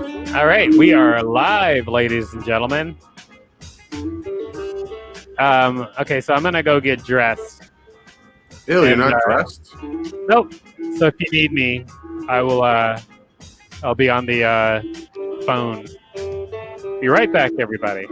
All right, we are live, ladies and gentlemen. Okay, so I'm gonna go get dressed. Ew, you're not dressed? Nope. So if you need me, I will. I'll be on the phone. Be right back, everybody.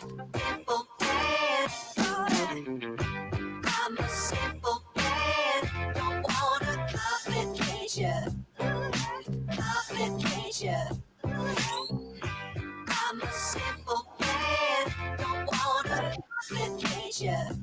I'm a simple man, don't wanna complicate ya. I'm a simple man, don't wanna complicate ya.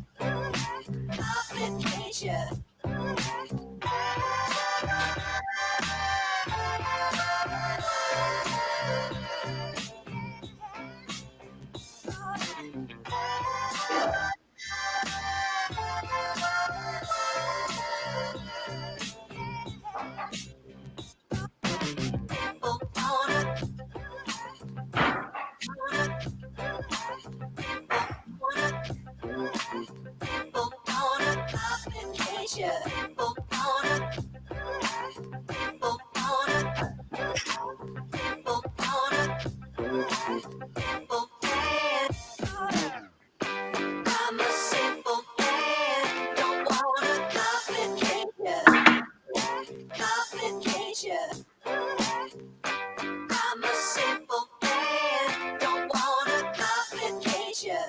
I'm a simple man, don't wanna complicate ya. I'm a simple man, don't wanna complicate ya.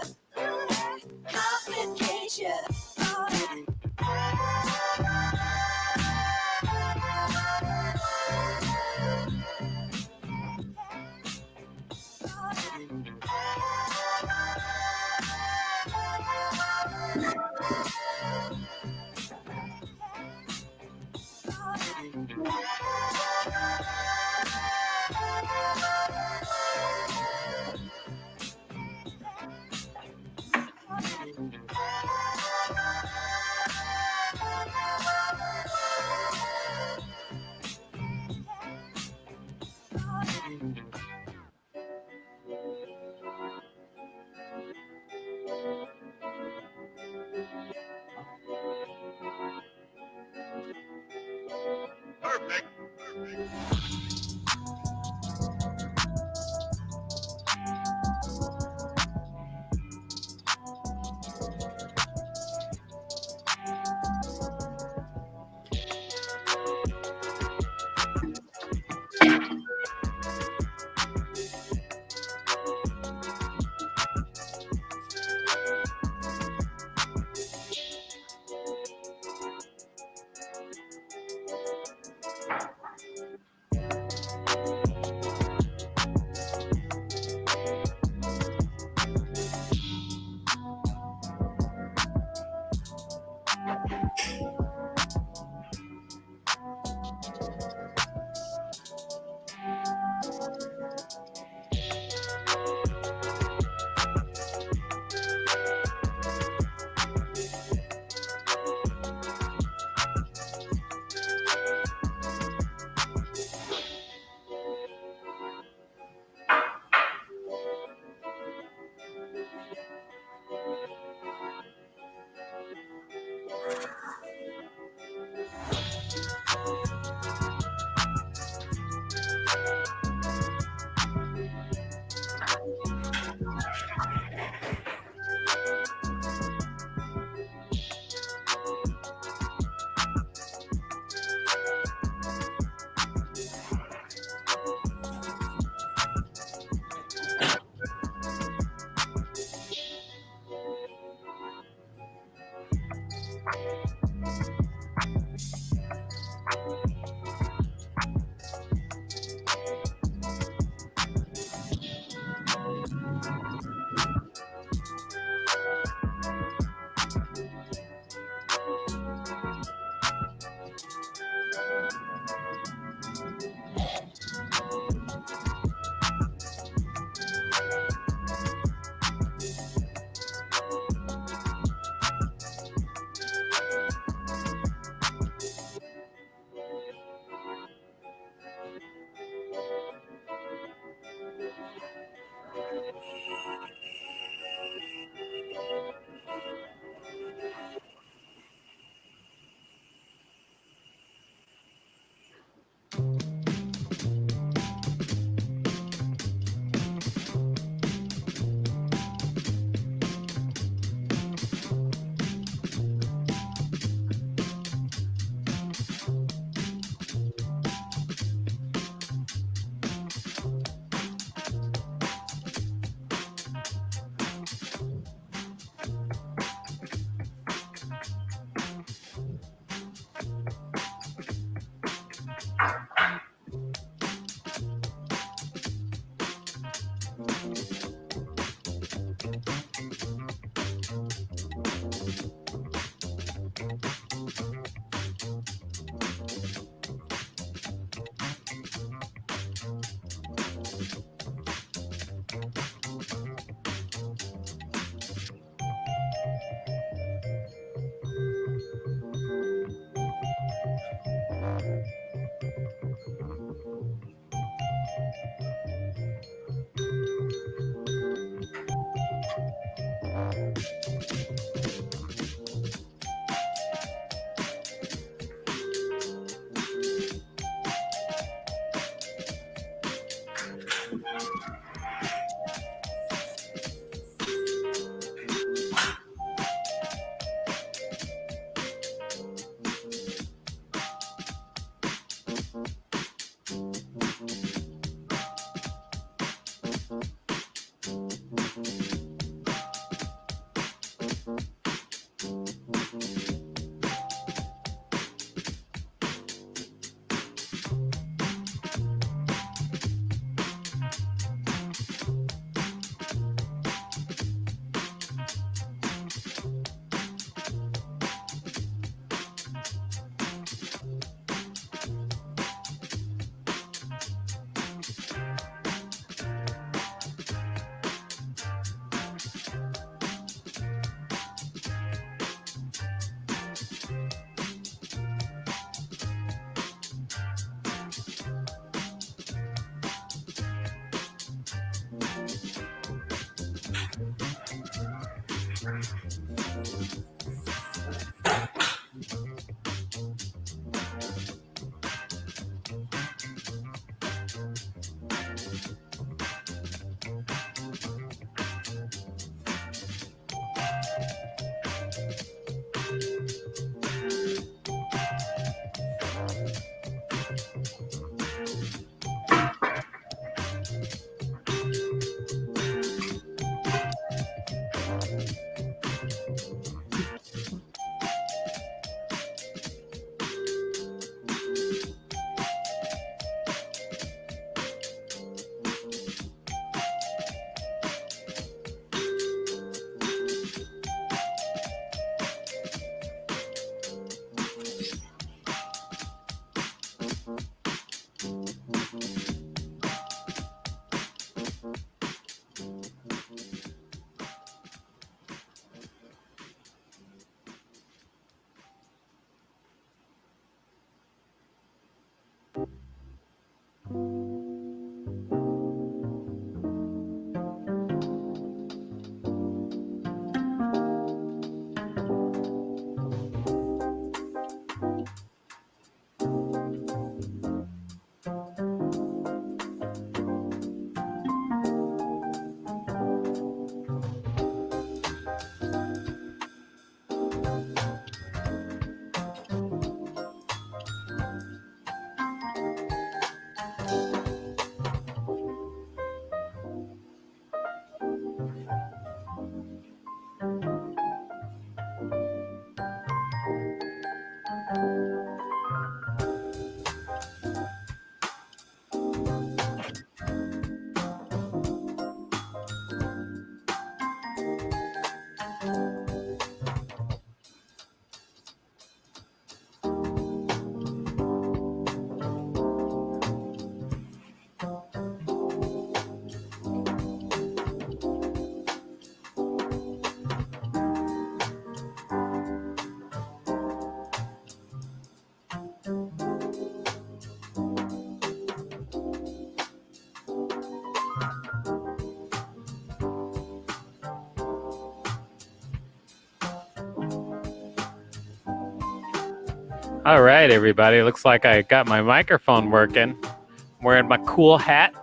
All right, everybody. Looks like I got my microphone working. I'm wearing my cool hat,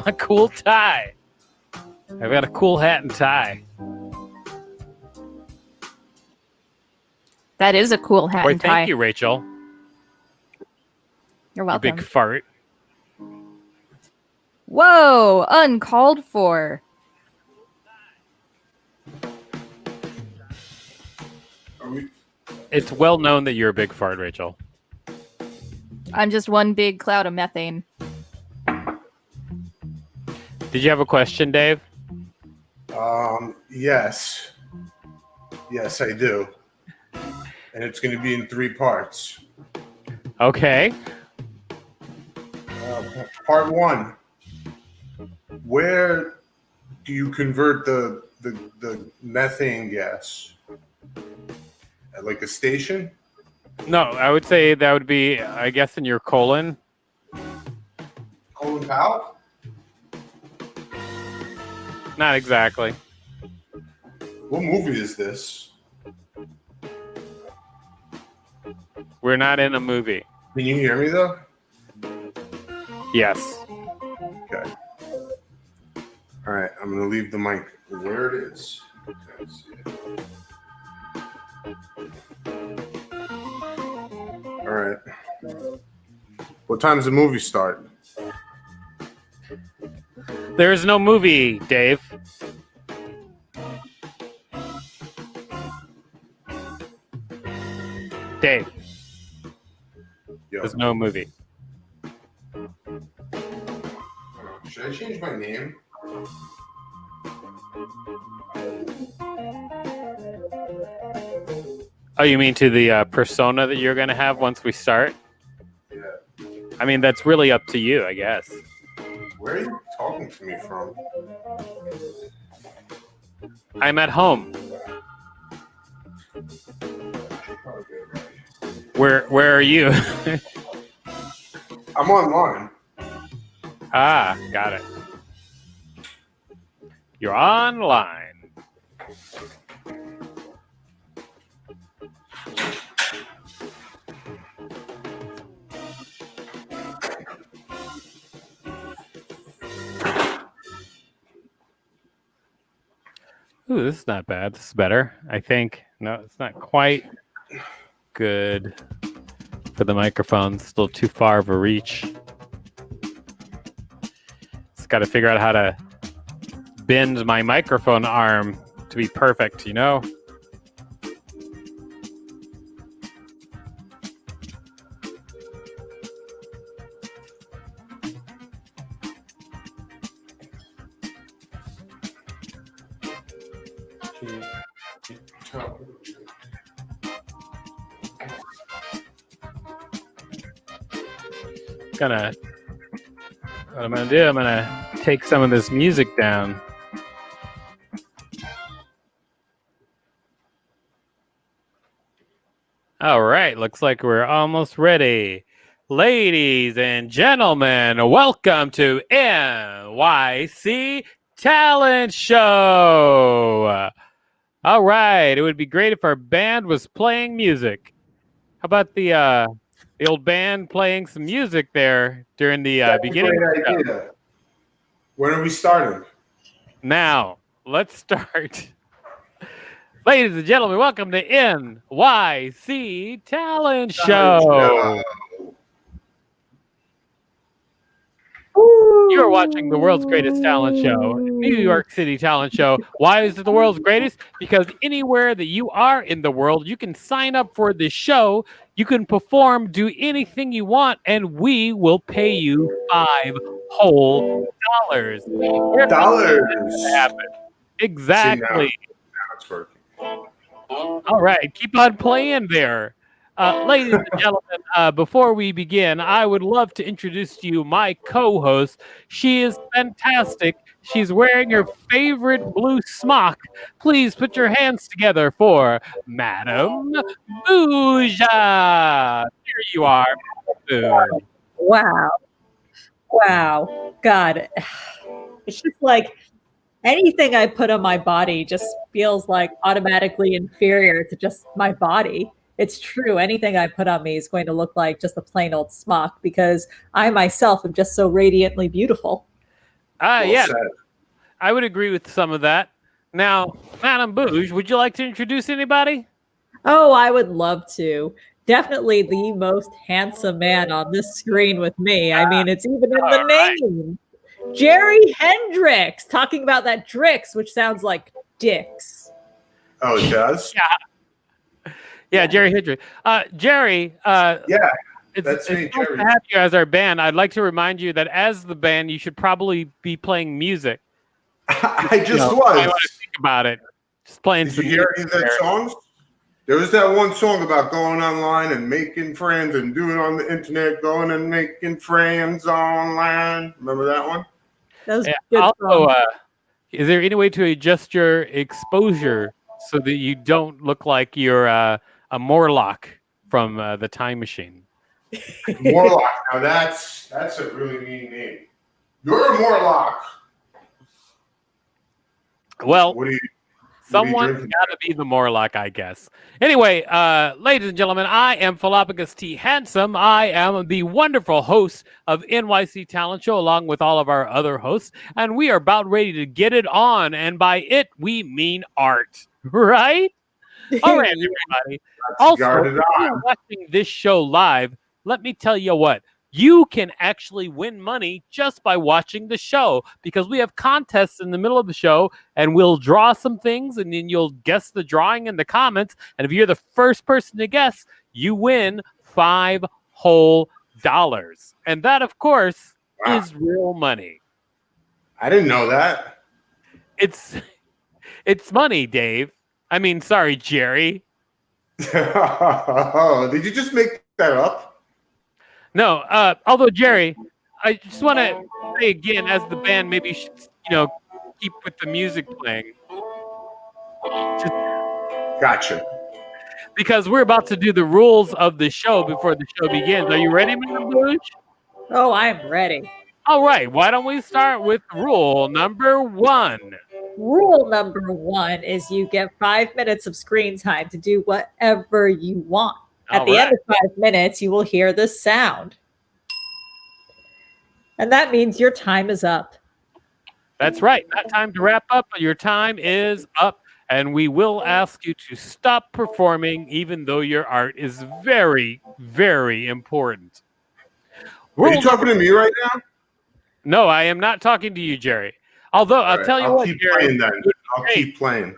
my cool tie. I've got a cool hat and tie. That is a cool hat Boy, and tie. thank you, Rachel. You're You welcome. big fart. Whoa, uncalled for. It's well known that you're a big fart, Rachel. I'm just one big cloud of methane. Did you have a question, Dave? Yes. Yes, I do. And it's going to be in 3 parts. Okay. Part 1. Where do you convert the methane gas? At like a station? No, I would say that would be, I guess, in your colon. Colin Powell? Not exactly. What movie is this? We're not in a movie. Can you hear me though? Yes. Okay. All right, I'm gonna leave the mic where it is. Okay, see it. All right. What time does the movie start? There is no movie, Dave. Dave, Yo. there's no movie. Should I change my name? Oh, you mean to the persona that you're going to have once we start? Yeah. I mean, that's really up to you, I guess. Where are you talking to me from? I'm at home. Where are you? I'm online. Ah, got it. You're online. Ooh, this is not bad. This is better, I think. No, it's not quite good for the microphone. Still too far of a reach. Just got to figure out how to bend my microphone arm to be perfect, you know? What I'm gonna do, I'm gonna take some of this music down. All right, looks like we're almost ready. Ladies and gentlemen, welcome to NYC Talent Show. All right, it would be great if our band was playing music. How about the old band playing some music there during the beginning? Great idea. When are we starting? Now, let's start. Ladies and gentlemen, welcome to NYC Talent Show. You are watching the world's greatest talent show, New York City Talent Show. Why is it the world's greatest? Because anywhere that you are in the world, you can sign up for this show. You can perform, do anything you want, and we will pay you $5 whole. Dollars. Exactly. See, now it's working. All right, keep on playing there. Ladies and gentlemen, before we begin, I would love to introduce to you my co-host. She is fantastic. She's wearing her favorite blue smock. Please put your hands together for Madam Booja. Here you are, Boo. Wow. God. It's just like anything I put on my body just feels like automatically inferior to just my body. It's true. Anything I put on me is going to look like just a plain old smock because I myself am just so radiantly beautiful. Yeah, said. I would agree with some of that. Now, Madam Booge, would you like to introduce anybody? Oh, I would love to. Definitely the most handsome man on this screen with me. I mean, it's even in the name. Jerry Hendricks, talking about that Drix, which sounds like dicks. Oh, it does? Yeah, Jerry Hendricks. Jerry, Yeah, it's that's me, nice to Jerry. have you as our band. I'd like to remind you that as the band, you should probably be playing music. I just I was. want to think about it. Just playing Did some you hear music any of that there. songs? There was that one song about going online and making friends and doing on the internet, going and making friends online. Remember that one? That was Yeah, good. also, is there any way to adjust your exposure so that you don't look like you're a Morlock from the Time Machine? Morlock. Now that's a really mean name. You're a Morlock. Well, What do you? Someone's drinking? got to be the Morlock, I guess. Anyway, ladies and gentlemen, I am Philopicus T. Handsome. I am the wonderful host of NYC Talent Show, along with all of our other hosts, and we are about ready to get it on. And by it, we mean art, right? All right, everybody. Also, Guarded if you're watching this show live, let me tell you what. You can actually win money just by watching the show because we have contests in the middle of the show and we'll draw some things and then you'll guess the drawing in the comments. And if you're the first person to guess, you win $5 whole. And that, of course, is real money. I didn't know that. It's money, Dave. I mean, sorry, Jerry. Oh, did you just make that up? No, although Jerry, I just want to say again, as the band maybe should, keep with the music playing. Gotcha. Because we're about to do the rules of the show before the show begins. Are you ready, Mr. Bush? Oh, I'm ready. All right. Why don't we start with rule number 1? Rule number 1 is you get 5 minutes of screen time to do whatever you want. At the end of 5 minutes, you will hear the sound. And that means your time is up. That's right. Not time to wrap up. Your time is up. And we will ask you to stop performing, even though your art is very, very important. Are you talking to me right now? No, I am not talking to you, Jerry. Although, I'll tell you what, keep Jerry. Playing then. I'll keep playing.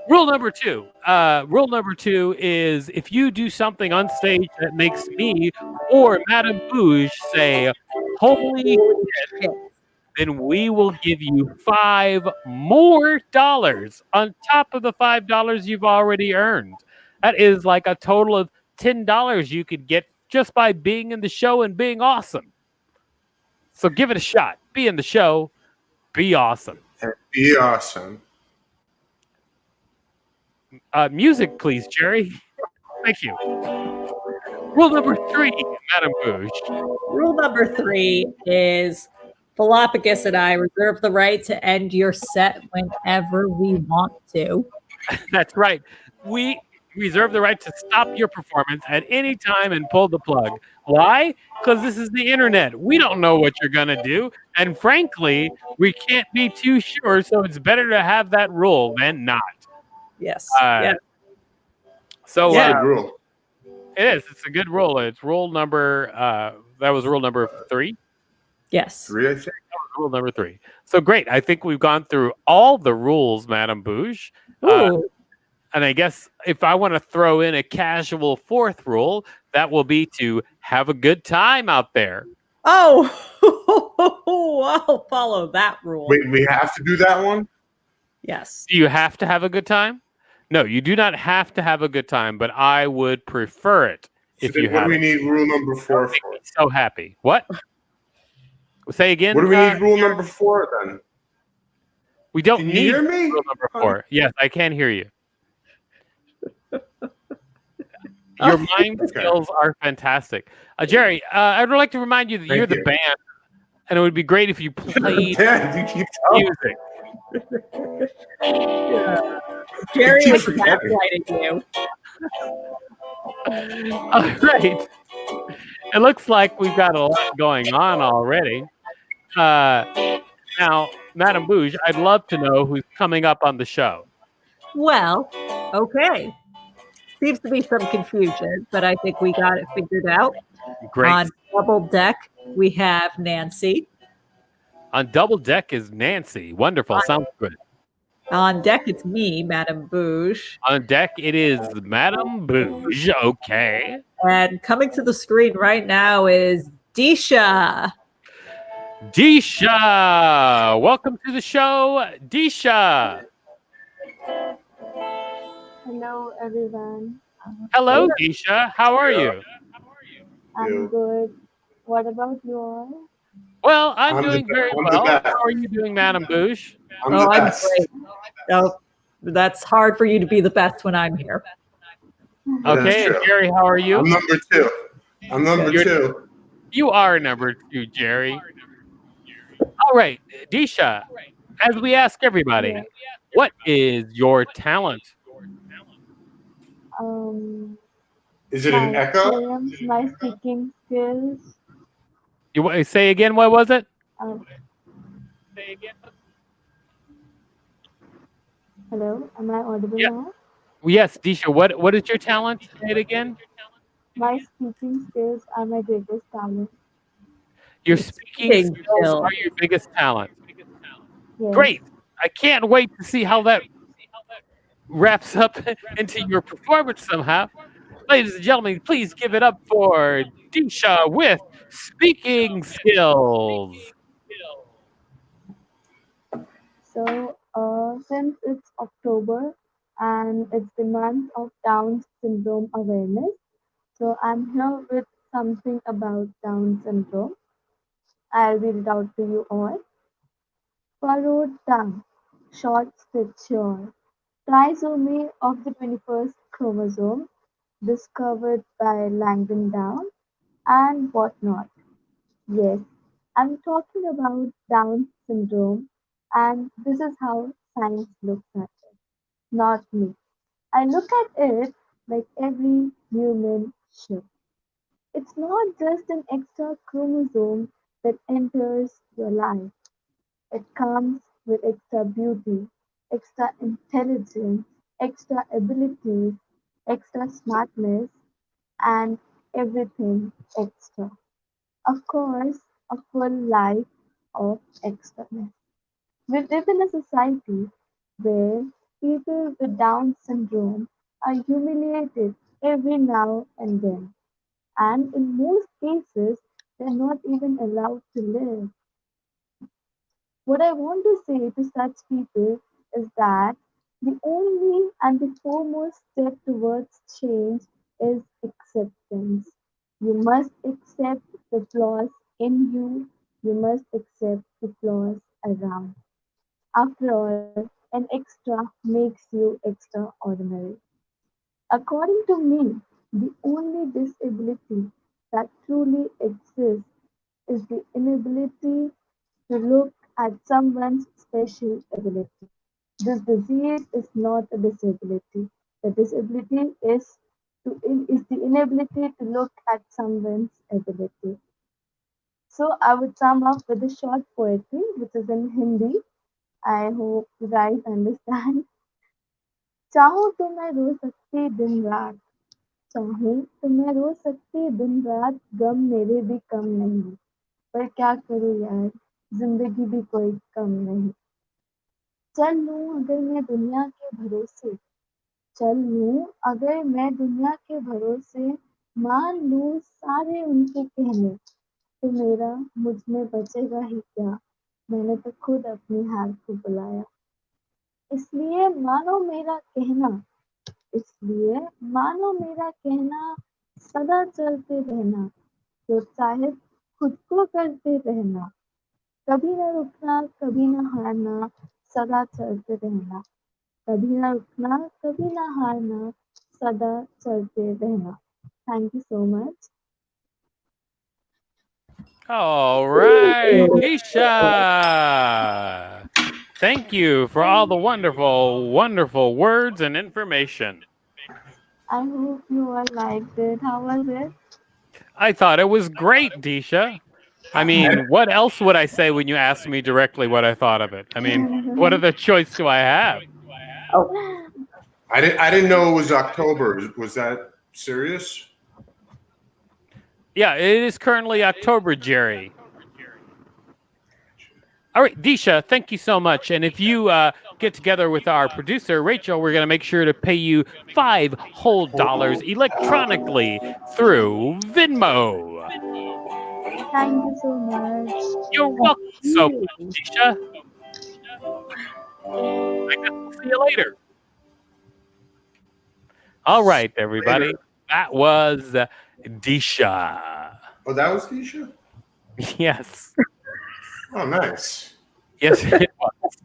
Rule number 2. Rule number 2 is if you do something on stage that makes me or Madame Bouge say, holy shit, then we will give you $5 more on top of the $5 you've already earned. That is like a total of $10 you could get just by being in the show and being awesome. So give it a shot. Be in the show. Be awesome. Be awesome. Music, please, Jerry. Thank you. Rule number 3, Madame Bouge. Rule number 3 is Philopicus and I reserve the right to end your set whenever we want to. That's right. We reserve the right to stop your performance at any time and pull the plug. Why? Because this is the internet. We don't know what you're going to do. And frankly, we can't be too sure. So it's better to have that rule than not. Yes. So Good rule. It is. It's a good rule. It's rule number. That was rule number 3. Yes. 3, I think. That was rule number 3. So great. I think we've gone through all the rules, Madame Bouge. And I guess if I want to throw in a casual 4th rule, that will be to have a good time out there. Oh, I'll follow that rule. Wait, we have to do that one? Yes. Do you have to have a good time? No, you do not have to have a good time, but I would prefer it if you have. What do we need rule number 4 for? So happy. What? Say again. What do we need rule number 4 then? We don't Can you need hear me? rule number 4. Yes, I can hear you. Your mind skills are fantastic. Jerry, I would like to remind you that you're the band, and it would be great if you played you keep music. Jerry was gaslighting you. All right. It looks like we've got a lot going on already. Now, Madame Bouge, I'd love to know who's coming up on the show. Well, okay. Seems to be some confusion, but I think we got it figured out. Great. On Double Deck, we have Nancy. On Double Deck is Nancy. Wonderful. Sounds good. On deck, it's me, Madame Bouge. On deck, it is Madame Bouge. Okay. And coming to the screen right now is Disha. Disha. Welcome to the show, Disha. Hello, everyone. Hello, Disha. How are you? I'm good. What about you all? Well, I'm I'm doing the- very I'm the well. best. How are you doing, Madame Bouge? I'm the I'm best. great. So that's hard for you to be the best when I'm here. Okay, and true. Jerry, how are you? I'm number 2. I'm number You're- 2. You are number 2, Jerry. All right, Disha, as we ask everybody, Yeah. what is your talent? Um, Is it an my echo? poems, my speaking skills. You say again, what was it? Um, hello, am I audible Yeah. now? Yes, Disha, what is your talent? Say it again. My speaking skills are my greatest talent. Your Your speaking speaking skills skills. are your biggest talent. Yes. Great. I can't wait to see how that wraps up into your performance somehow. Ladies and gentlemen, please give it up for Disha with speaking skills. So, since it's October and it's the month of Down syndrome awareness, so I'm here with something about Down syndrome. I'll read it out to you all. Furrowed tongue, short stature, trisomy of the 21st chromosome, discovered by Langdon Down, and whatnot. Yes, I'm talking about Down syndrome, and this is how science looks at it, not me. I look at it like every human should. It's not just an extra chromosome that enters your life. It comes with extra beauty, extra intelligence, extra abilities, extra smartness, and everything extra. Of course, a full life of extraness. We live in a society where people with Down syndrome are humiliated every now and then, and in most cases, they're not even allowed to live. What I want to say to such people is that the only and the foremost step towards change is acceptance. You must accept the flaws in you, you must accept the flaws around. After all, an extra makes you extraordinary. According to me, the only disability that truly exists is the inability to look at someone's special ability. This disease is not a disability. The disability is the inability to look at someone's ability. So I would sum up with a short poetry, which is in Hindi. I hope you guys understand. चाहूँ तो मैं रो सकती दिन रात चाहूँ तो मैं रो सकती दिन रात गम मेरे भी कम नहीं पर क्या करूँ यार जिंदगी भी कोई कम नहीं चल लूँ अगर मैं दुनिया के भरोसे चल लूँ अगर मैं दुनिया के भरोसे मान लूँ सारे उनके कहने तो मेरा मुझ में बचेगा ही क्या मैंने तो खुद अपनी हार को बुलाया इसलिए मानो मेरा कहना इसलिए मानो मेरा कहना सदा चलते रहना प्रोत्साहित खुद को करते रहना कभी न रुकना कभी न हारना सदा चलते रहना कभी न रुकना कभी न हारना सदा चलते रहना thank you so much All right, Disha. Thank you for all the wonderful, wonderful words and information. I hope you all liked it. How was it? I thought it was great, Disha. I mean, what else would I say when you ask me directly what I thought of it? I mean, what other choice do I have? Oh, I didn't know it was October. Was that serious? Yeah, it is currently October, Jerry. All right, Disha, thank you so much. And if you get together with our producer, Rachel, we're going to make sure to pay you $5 whole electronically through Venmo. Thank you so much. You're welcome so much, Disha. I guess we'll see you later. All right, everybody. Later. That was Disha. Oh, that was Tisha? Yes. Oh, nice. Yes, it was.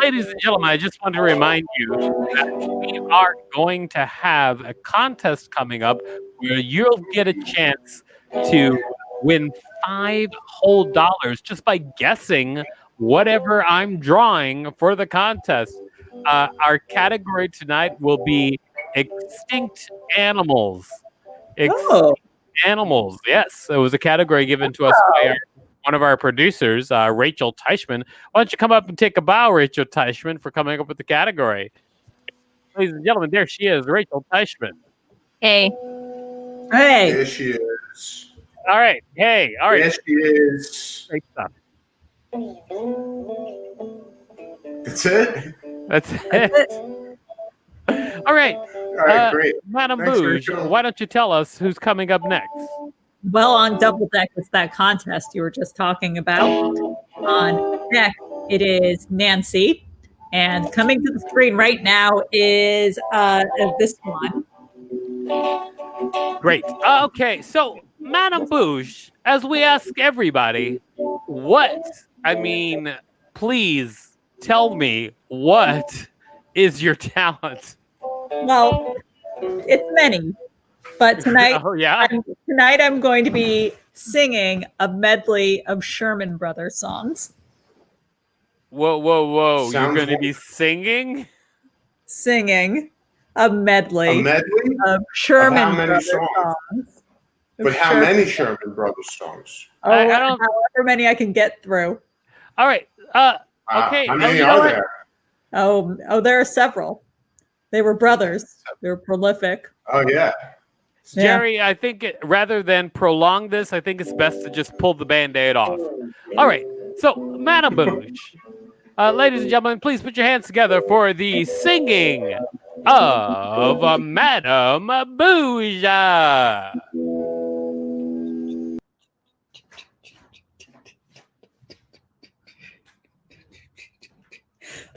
Ladies and gentlemen, I just want to remind you that we are going to have a contest coming up where you'll get a chance to win $5 whole just by guessing whatever I'm drawing for the contest. Our category tonight will be extinct animals. Oh, Animals. Yes, it was a category given to us by one of our producers, Rachel Teichman. Why don't you come up and take a bow, Rachel Teichman, for coming up with the category? Ladies and gentlemen, there she is, Rachel Teichman. Hey. hey. There she is. All right. Hey. All right. There she is. Great stuff. That's it? That's it. All right. All right, great. Madam Thanks, Bouge, Rachel. why don't you tell us who's coming up next? Well, on Double Deck, it's that contest you were just talking about. On deck, it is Nancy. And coming to the screen right now is this one. Great. Okay, so Madam Bouge, as we ask everybody, please tell me, what is your talent? Well, it's many. But tonight, I'm going to be singing a medley of Sherman Brothers songs. Whoa. You're going to be singing? Singing a medley, of Sherman Sherman Brothers songs. But how many Sherman Brothers songs? Oh, however many I can get through. All right. Okay. How many are there? Oh, there are several. They were brothers. They were prolific. Oh, yeah. Jerry, I think rather than prolong this, I think it's best to just pull the Band-Aid off. All right. So, Madam Bouge, ladies and gentlemen, please put your hands together for the singing of Madam Bouge.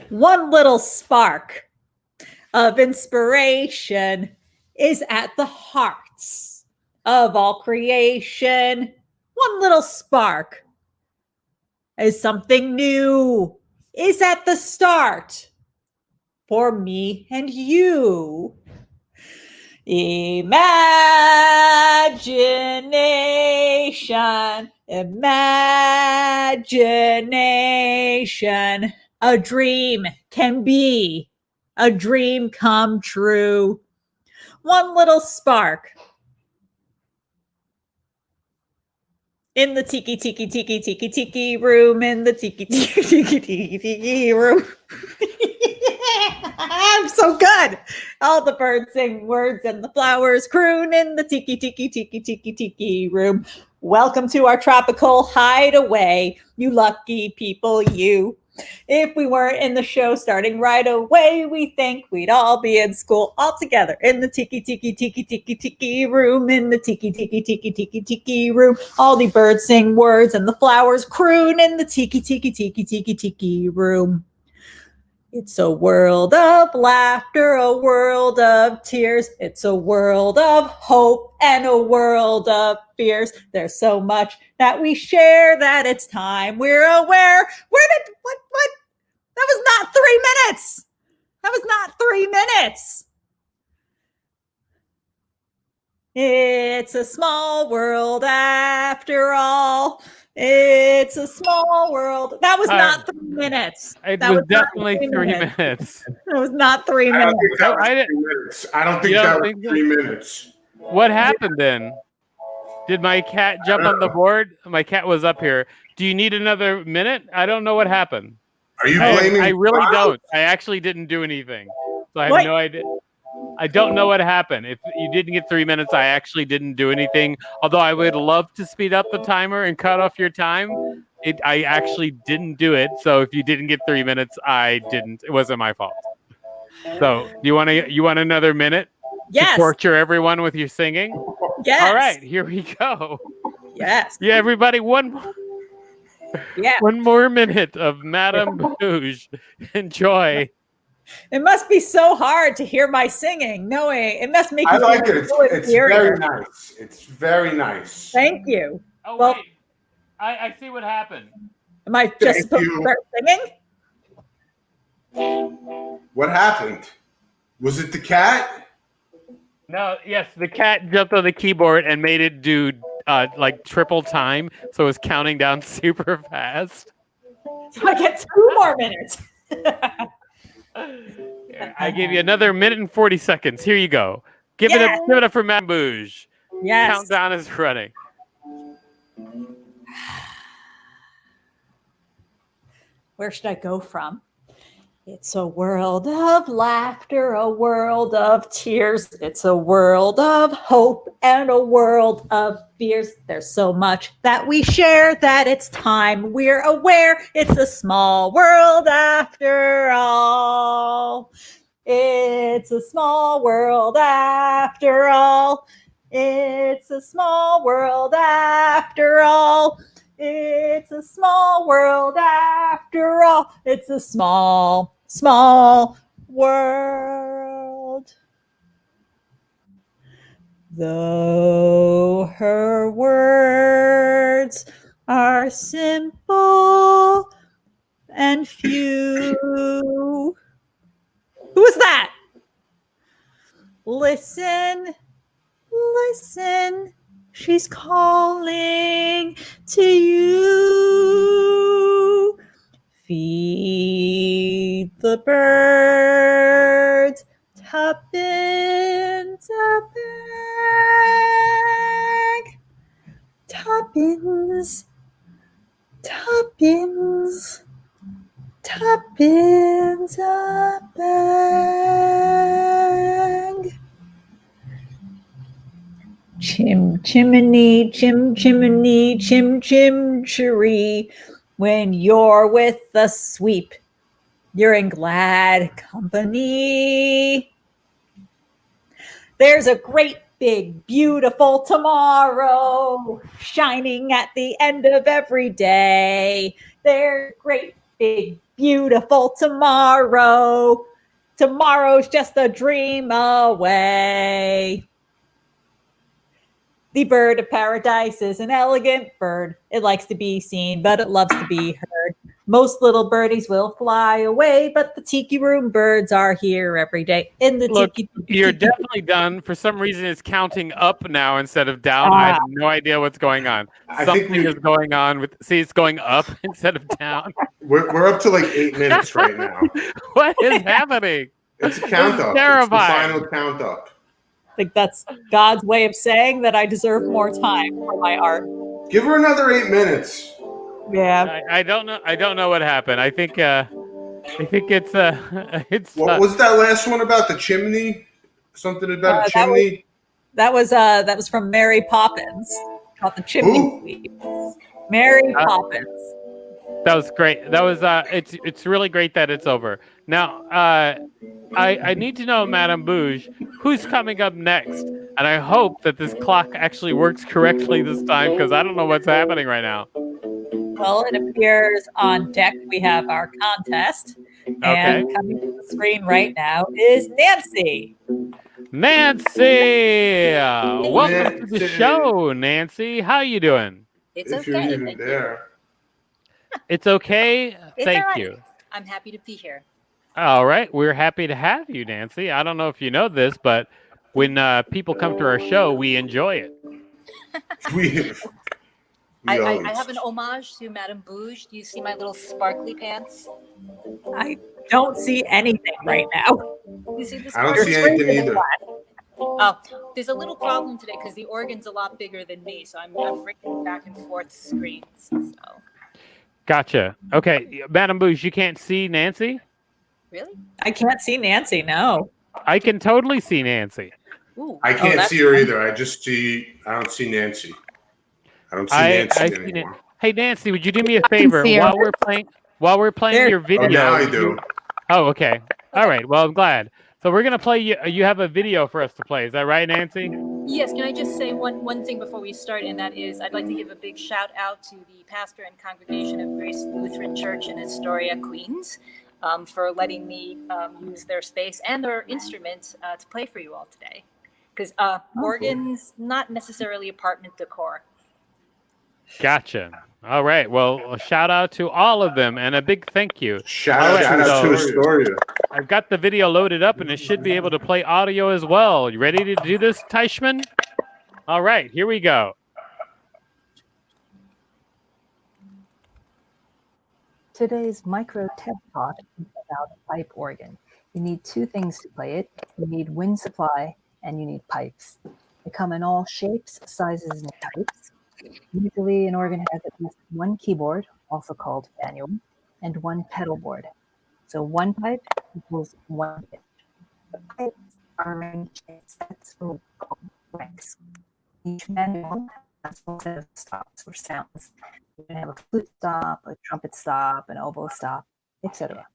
One little spark of inspiration is at the hearts of all creation. One little spark is something new, is at the start for me and you. Imagination, imagination. A dream can be a dream come true. One little spark in the tiki room, in the tiki room. I'm so good. All the birds sing words and the flowers croon in the tiki room. Welcome to our tropical hideaway, you lucky people, you. If we weren't in the show starting right away, we think we'd all be in school all together in the tiki room, in the tiki room. All the birds sing words and the flowers croon in the tiki room. It's a world of laughter, a world of tears. It's a world of hope and a world of fears. There's so much that we share that it's time we're aware. What? That was not 3 minutes. That was not 3 minutes. It's a small world after all. It's a small world. That was not 3 minutes. It was definitely 3 minutes. It was not 3 minutes. I don't think that was 3 minutes. What happened then? Did my cat jump on the board? My cat was up here. Do you need another minute? I don't know what happened. Are you blaming? I really don't. I actually didn't do anything. So I have no idea. I don't know what happened. If you didn't get 3 minutes, I actually didn't do anything. Although I would love to speed up the timer and cut off your time. I actually didn't do it. So if you didn't get 3 minutes, I didn't. It wasn't my fault. So you want another minute? Yes. To torture everyone with your singing? Yes. All right, here we go. Yes. Yeah, everybody, one more minute of Madame Bouge. Enjoy. It must be so hard to hear my singing. Knowing it must make you. I like it. It's very nice. It's very nice. Thank you. Oh, well, wait. I see what happened. Am I just supposed to start singing? What happened? Was it the cat? No, yes, the cat jumped on the keyboard and made it do like triple time, so it was counting down super fast. So I get 2 more minutes. I gave you another minute and 40 seconds. Here you go. Give Yes. it up for Madame Bouge. Yes. Countdown is running. Where should I go from? It's a world of laughter, a world of tears. It's a world of hope and a world of fears. There's so much that we share that it's time we're aware. It's a small world after all. It's a small world after all. It's a small world after all. It's a small world after all. It's a small world. Though her words are simple and few. Who is that? Listen, she's calling to you. Feed the birds, tuppence a bag. Tuppence a bag. Chim chimney, chim chimney, chim chim chiree. When you're with the sweep, you're in glad company. There's a great big beautiful tomorrow shining at the end of every day. There's a great big beautiful tomorrow. Tomorrow's just a dream away. The bird of paradise is an elegant bird. It likes to be seen, but it loves to be heard. Most little birdies will fly away, but the tiki room birds are here every day. In the Look, tiki you're definitely done. For some reason, it's counting up now instead of down. I have no idea what's going on. Something is going on with. See, it's going up instead of down. We're up to like 8 minutes right now. What is happening? It's a count up. Terrifying. It's the final count up. I think that's God's way of saying that I deserve more time for my art. Give her another 8 minutes. Yeah. I don't know. I don't know what happened. I think it's it's. What was that last one about the chimney? Something about a chimney? That was from Mary Poppins. Called the Chimney Sweep. Mary Poppins. That was great. That was it's really great that it's over. Now I need to know, Madame Bouge, who's coming up next? And I hope that this clock actually works correctly this time, because I don't know what's happening right now. Well, it appears on deck we have our contest. And coming to the screen right now is Nancy. Nancy! Welcome to the show, Nancy. How you doing? It's If you're okay. even there. It's okay. It's Thank all right. you. I'm happy to be here. All right. We're happy to have you, Nancy. I don't know if you know this, but when people come to our show, we enjoy it. I have an homage to Madame Bouge. Do you see my little sparkly pants? I don't see anything right now. You see this? I don't see anything either. Oh, there's a little problem today because the organ's a lot bigger than me, so I'm bringing back and forth screens. So. Gotcha. Okay, Madame Bouge, you can't see Nancy? Really? I can't see Nancy, no. I can totally see Nancy. Ooh. I can't that's see her fun. either. I don't see Nancy. I don't see Nancy anymore. Hey, Nancy, would you do me a favor see her. while we're playing There- your video? Oh, now I do. Oh, okay. All right. Well, I'm glad. So we're gonna play. You have a video for us to play. Is that right, Nancy? Yes, can I just say one thing before we start, and that is I'd like to give a big shout out to the pastor and congregation of Grace Lutheran Church in Astoria, Queens, for letting me use their space and their instruments to play for you all today. Because organs, not necessarily apartment decor. Gotcha. All right. Well, a shout out to all of them and a big thank you. Shout out to Astoria. I've got the video loaded up and it should be able to play audio as well. You ready to do this, Teichman? All right, here we go. Today's micro TED Talk is about a pipe organ. You need two things to play it. You need wind supply and you need pipes. They come in all shapes, sizes, and types. Usually an organ has at least one keyboard, also called manual, and one pedal board. So one pipe equals one pitch. The pipes are arranged in sets or called ranks. Each manual has a set of stops or sounds. You can have a flute stop, a trumpet stop, an oboe stop, etc.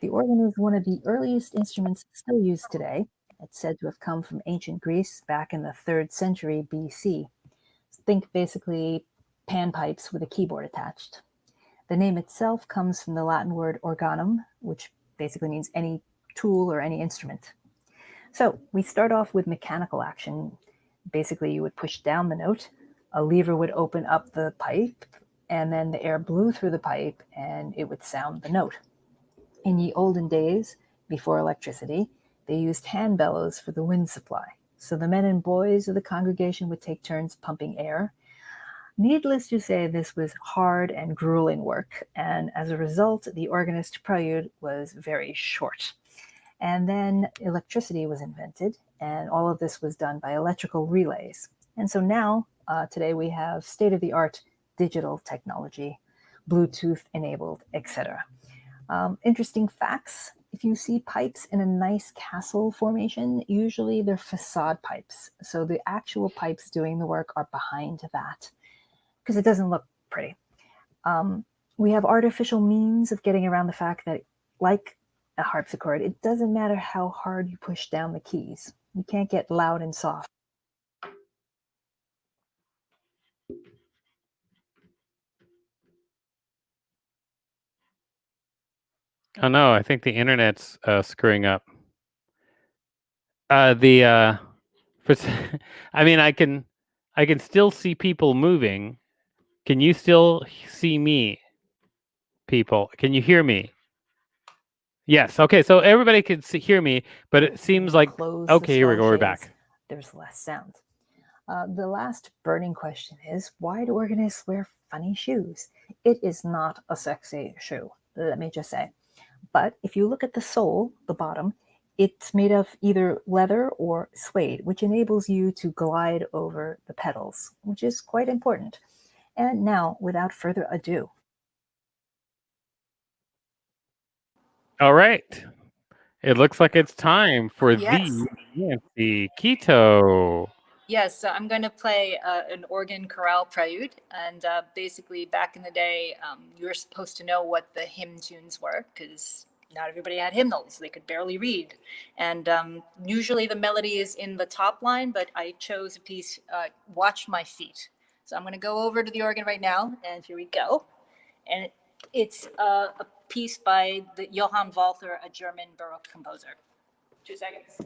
The organ is one of the earliest instruments still used today. It's said to have come from ancient Greece back in the 3rd century BC. Think basically panpipes with a keyboard attached. The name itself comes from the Latin word organum, which basically means any tool or any instrument. So we start off with mechanical action. Basically, you would push down the note, a lever would open up the pipe, and then the air blew through the pipe and it would sound the note. In the olden days, before electricity, they used hand bellows for the wind supply. So the men and boys of the congregation would take turns pumping air. Needless to say, this was hard and grueling work, and as a result, the organist prelude was very short. And then electricity was invented, and all of this was done by electrical relays. And so now, today, we have state-of-the-art digital technology, Bluetooth enabled, etc. Interesting facts. If you see pipes in a nice castle formation, usually they're facade pipes. So the actual pipes doing the work are behind that because it doesn't look pretty. We have artificial means of getting around the fact that, like a harpsichord, it doesn't matter how hard you push down the keys. You can't get loud and soft. Oh no, I think the internet's screwing up. I mean, I can still see people moving. Can you still see me, people? Can you hear me? Yes. Okay. So everybody can hear me, but it seems like okay. Here we go. We're back. There's less sound. The last burning question is, why do organists wear funny shoes? It is not a sexy shoe, let me just say. But if you look at the sole, the bottom, it's made of either leather or suede, which enables you to glide over the pedals, which is quite important. And now, without further ado. All right. It looks like it's time for Yes. the Nancy Keto. Yes, so I'm going to play an organ chorale prelude. And basically, back in the day, you were supposed to know what the hymn tunes were because not everybody had hymnals. They could barely read. And usually the melody is in the top line, but I chose a piece, Watch My Feet. So I'm going to go over to the organ right now, and here we go. And it's a piece by Johann Walther, a German Baroque composer. 2 seconds.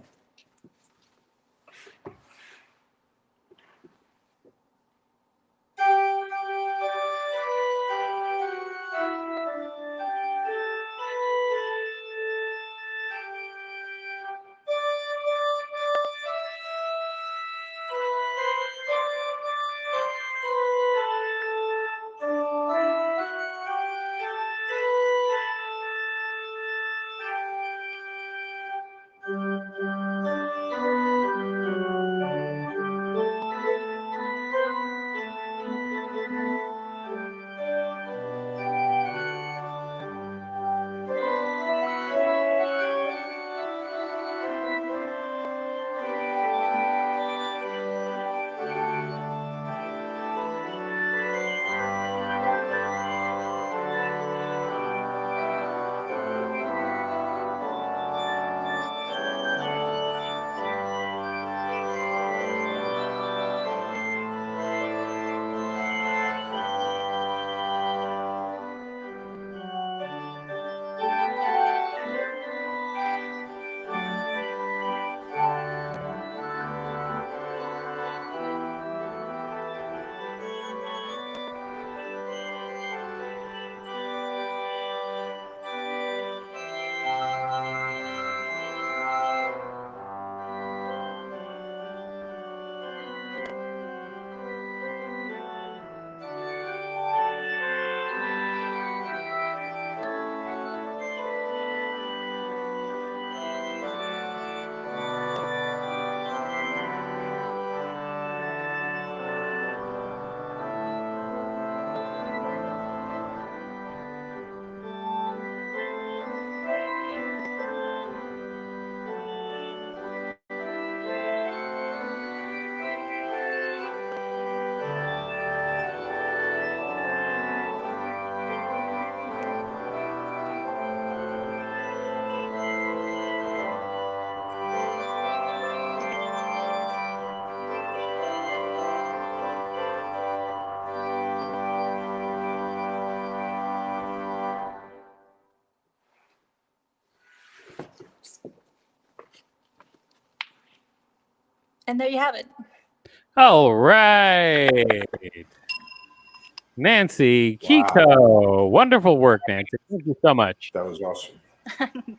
And there you have it. All right. Nancy Kiko. Wonderful work, Nancy. Thank you so much. That was awesome.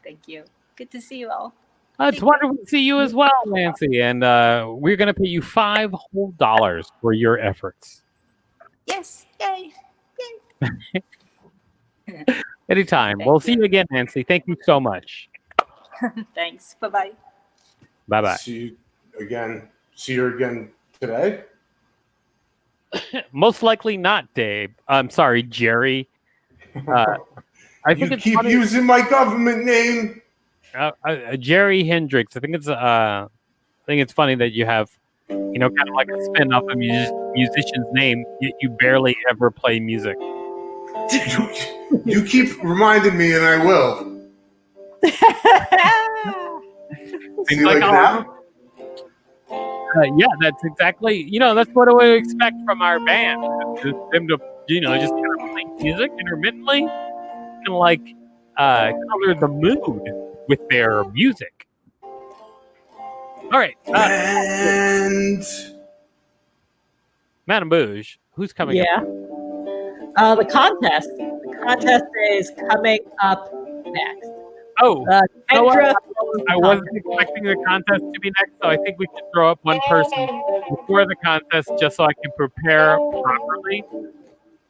Thank you. Good to see you all. It's wonderful to see you as well, Nancy. And we're going to pay you $5 whole for your efforts. Yes. Yay. Anytime. Thank We'll see you. you again, Nancy. Thank you so much. Thanks. Bye-bye. Bye-bye. See you again today. Most likely not, Dave. I'm sorry, Jerry. I think You it's keep funny. using my government name. Jerry Hendricks. I think it's funny that you have, kind of like a spin off a musician's name. You barely ever play music. You keep reminding me, and I will. See, like now? Yeah, that's exactly. That's what we expect from our band. Is them to, just kind of play music intermittently, and like color the mood with their music. All right, And Madame Bouge, who's coming up? The contest. The contest is coming up next. Oh, Kendra. I wasn't expecting the contest to be next, so I think we should throw up one person before the contest just so I can prepare properly.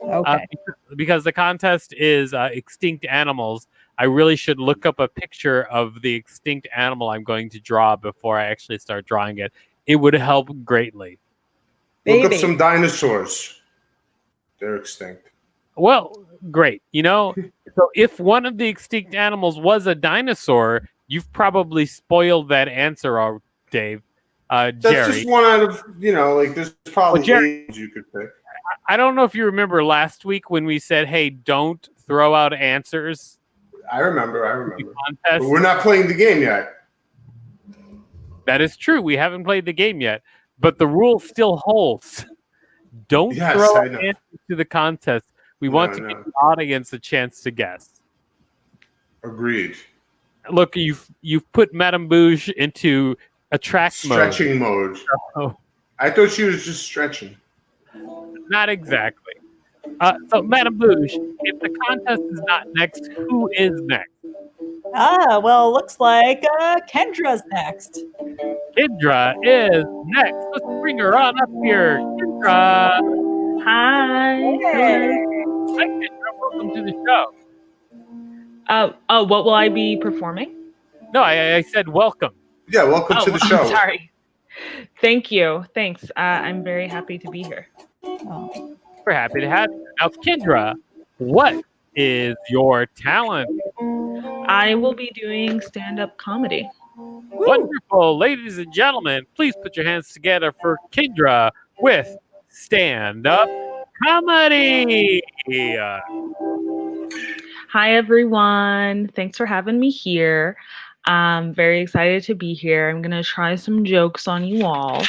Okay. Because the contest is extinct animals. I really should look up a picture of the extinct animal I'm going to draw before I actually start drawing it. It would help greatly. Look up some dinosaurs. They're extinct. Well, great. So if one of the extinct animals was a dinosaur, you've probably spoiled that answer, Dave. That's Jerry. just one out of, there's probably Jerry, eight you could pick. I don't know if you remember last week when we said, hey, don't throw out answers. I remember. But we're not playing the game yet. That is true. We haven't played the game yet, but the rule still holds. Don't throw out answers to the contest. We want to give the audience a chance to guess. Agreed. Look, you've put Madame Bouge into attract mode. Stretching mode. Oh. I thought she was just stretching. Not exactly. So, Madame Bouge, if the contest is not next, who is next? Well, looks like Kendra's next. Kendra is next. Let's bring her on up here. Kendra. Hi. Hi, Kendra. Welcome to the show. What will I be performing? No, I said welcome. Yeah, welcome to the show. Sorry. Thank you. Thanks. I'm very happy to be here. We're happy to have you. Now, Kendra, what is your talent? I will be doing stand-up comedy. Wonderful. Ladies and gentlemen, please put your hands together for Kendra with stand-up comedy. Hi, everyone. Thanks for having me here. I'm very excited to be here. I'm going to try some jokes on you all.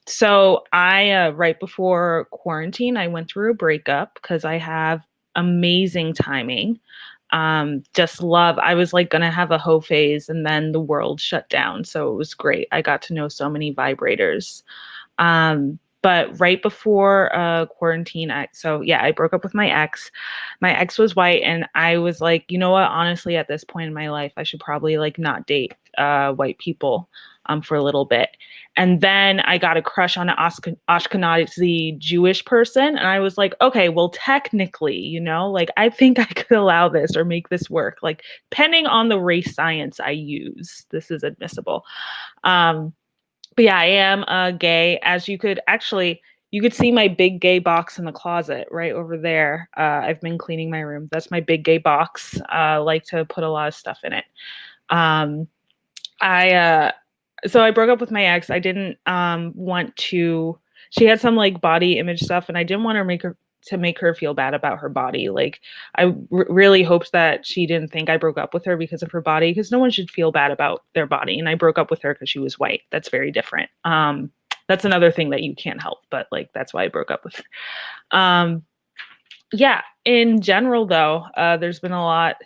So I, right before quarantine, I went through a breakup because I have amazing timing. I was like going to have a hoe phase and then the world shut down. So it was great. I got to know so many vibrators. But right before quarantine, I broke up with my ex. My ex was white, and I was like, you know what? Honestly, at this point in my life, I should probably like not date white people for a little bit. And then I got a crush on an Ashkenazi Jewish person, and I was like, okay, well, technically, like I think I could allow this or make this work. Like, depending on the race science I use, this is admissible. But yeah, I am gay. As you could see my big gay box in the closet right over there. I've been cleaning my room. That's my big gay box. I like to put a lot of stuff in it. So I broke up with my ex. I didn't want to. She had some like body image stuff, and I didn't want to make her feel bad about her body. Like I really hoped that she didn't think I broke up with her because of her body, because no one should feel bad about their body. And I broke up with her because she was white. That's very different. That's another thing that you can't help, but like, that's why I broke up with her. Yeah. In general though, there's been a lot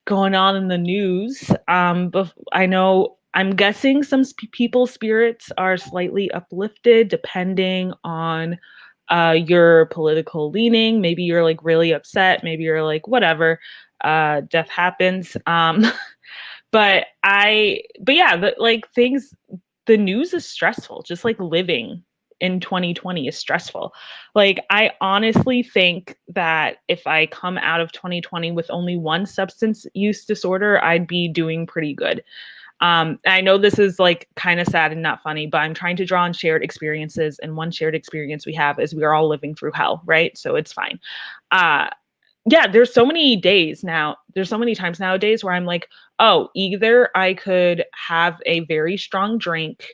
going on in the news. I know, I'm guessing some people's spirits are slightly uplifted depending on your political leaning. Maybe you're like really upset. Maybe you're like, whatever, death happens. But yeah, the news is stressful. Just like living in 2020 is stressful. Like, I honestly think that if I come out of 2020 with only one substance use disorder, I'd be doing pretty good. I know this is like kind of sad and not funny, but I'm trying to draw on shared experiences. And one shared experience we have is we are all living through hell, right? So it's fine. Yeah, there's so many days now. There's so many times nowadays where I'm like, oh, either I could have a very strong drink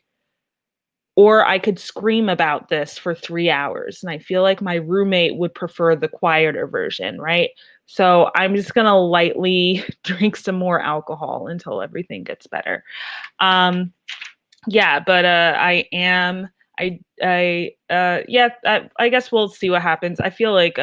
or I could scream about this for 3 hours. And I feel like my roommate would prefer the quieter version, right? So I'm just going to lightly drink some more alcohol until everything gets better. Yeah, but I guess we'll see what happens. I feel like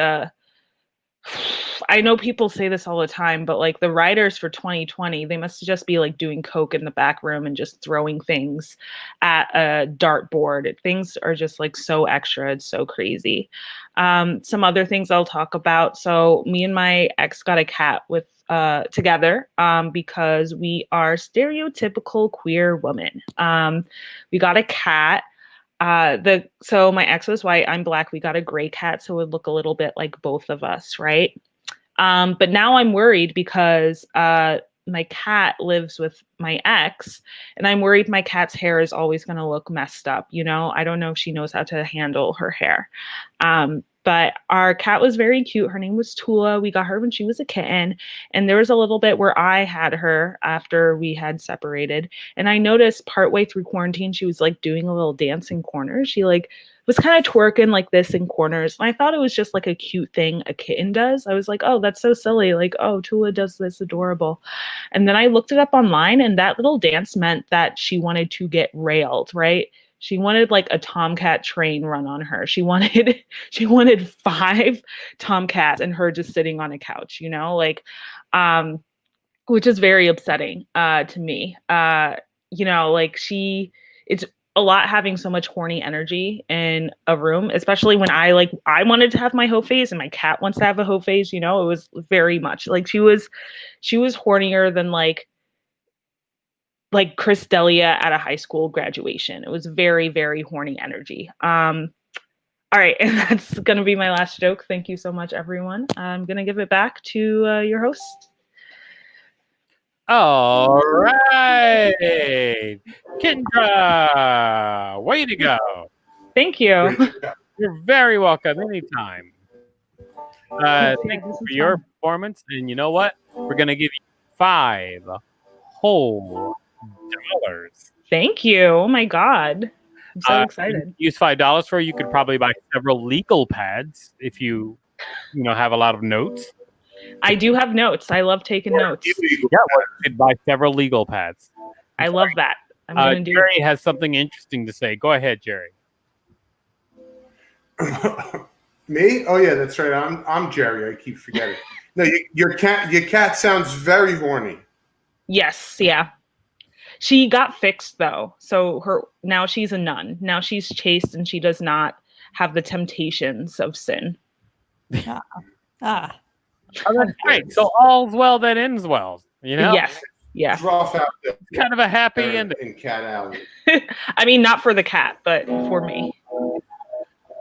I know people say this all the time, but like the writers for 2020, they must just be like doing coke in the back room and just throwing things at a dartboard. Things are just like so extra. It's so crazy. Some other things I'll talk about. So me and my ex got a cat together because we are stereotypical queer women. We got a cat. So my ex was white, I'm black. We got a gray cat, so it would look a little bit like both of us, right? But now I'm worried because my cat lives with my ex, and I'm worried my cat's hair is always going to look messed up. You know, I don't know if she knows how to handle her hair. But our cat was very cute. Her name was Tula. We got her when she was a kitten. And there was a little bit where I had her after we had separated. And I noticed partway through quarantine, she was like doing a little dance in corners. She like was kind of twerking like this in corners. And I thought it was just like a cute thing a kitten does. I was like, oh, that's so silly. Like, oh, Tula does this, adorable. And then I looked it up online, and that little dance meant that she wanted to get railed, right? She wanted like a Tomcat train run on her. She wanted 5 Tomcats and her just sitting on a couch, you know, like, which is very upsetting to me. You know, like it's a lot having so much horny energy in a room, especially when I wanted to have my hoe phase and my cat wants to have a hoe phase, you know. It was very much like she was hornier than like Chris D'Elia at a high school graduation. It was very, very horny energy. All right, and that's going to be my last joke. Thank you so much, everyone. I'm going to give it back to your host. All right. Kendra, way to go. Thank you. You're very welcome anytime. Thank you for your fun. performance. And you know what? We're going to give you 5 whole dollars. Thank you. Oh my God. I'm so excited. Use $5 for you could probably buy several legal pads if you have a lot of notes. I do have notes. I love taking notes. Yeah, well, you could buy several legal pads. I love that. I'm gonna do. Jerry has something interesting to say. Go ahead, Jerry. Me? Oh yeah, that's right. I'm Jerry. I keep forgetting. No, your cat sounds very horny. Yes, yeah. She got fixed though. So now she's a nun. Now she's chaste and she does not have the temptations of sin. Oh, that's great. So all's well that ends well. You know? Yes. Yeah. It's rough out there. It's kind of a happy ending. In Cat Alley. I mean, not for the cat, but for me.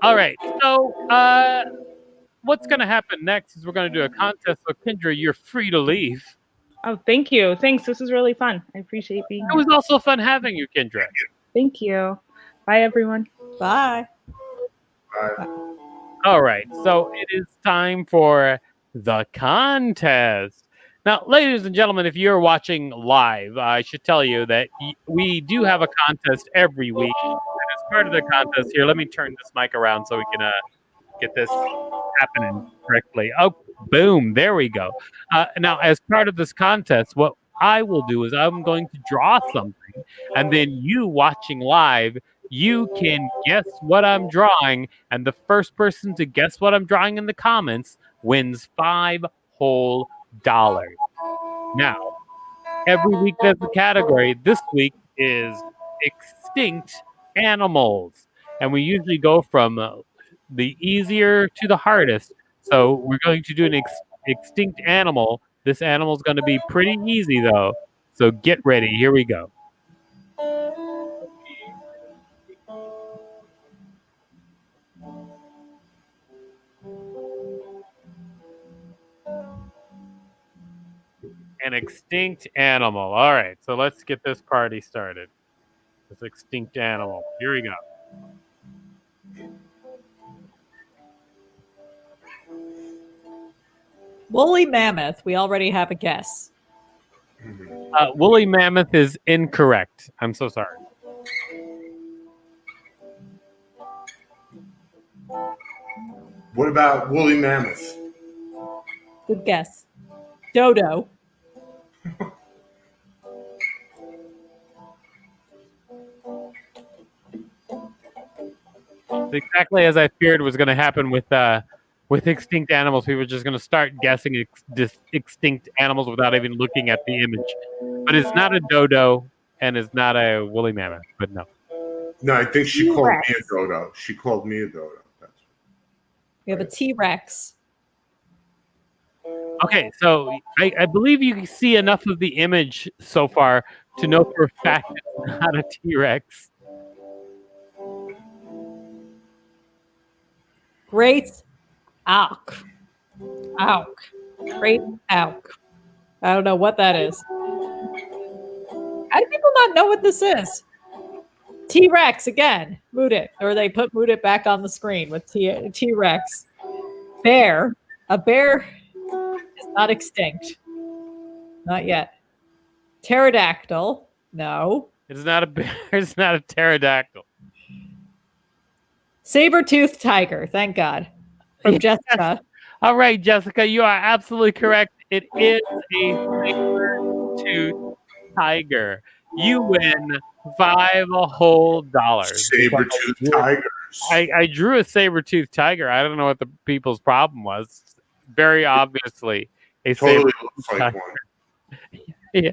All right. So what's going to happen next is we're going to do a contest. So Kendra, you're free to leave. Oh, thank you. Thanks. This is really fun. I appreciate being here. It was also fun having you, Kendra. Thank you. Bye, everyone. Bye. Bye. All right. So it is time for the contest. Now, ladies and gentlemen, if you're watching live, I should tell you that we do have a contest every week. And as part of the contest here, let me turn this mic around so we can get this happening correctly. Oh, boom. There we go. Now, as part of this contest, what I will do is I'm going to draw something, and then you watching live, you can guess what I'm drawing, and the first person to guess what I'm drawing in the comments wins $5 whole. Now, every week there's a category. This week is extinct animals. And we usually go from the easier to the hardest. So we're going to do an extinct animal. This animal is going to be pretty easy, though. So get ready. Here we go. An extinct animal. All right, so let's get this party started. This extinct animal. Here we go. Woolly mammoth. We already have a guess. Woolly mammoth is incorrect. I'm so sorry. What about woolly mammoth? Good guess. Dodo. Exactly as I feared was going to happen with extinct animals. People are just going to start guessing extinct animals without even looking at the image. But it's not a dodo and it's not a woolly mammoth. But no. No, I think she called me a dodo. She called me a dodo. We have a T-Rex. Okay, so I believe you see enough of the image so far to know for a fact it's not a T-Rex. Great auk. Auk. Great auk. I don't know what that is. How do people not know what this is? T-Rex again. Moot it. Or they put Moot it back on the screen with T-Rex. Bear. A bear is not extinct. Not yet. Pterodactyl. No. It's not a bear. It's not a pterodactyl. Saber-toothed tiger. Thank God. From Jessica. Yes. All right, Jessica, you are absolutely correct. It is a saber-toothed tiger. You win $5 whole. Saber-toothed tigers. I drew a saber-toothed tiger. I don't know what the people's problem was. Very obviously a Totally saber-toothed looks like tiger. Yeah.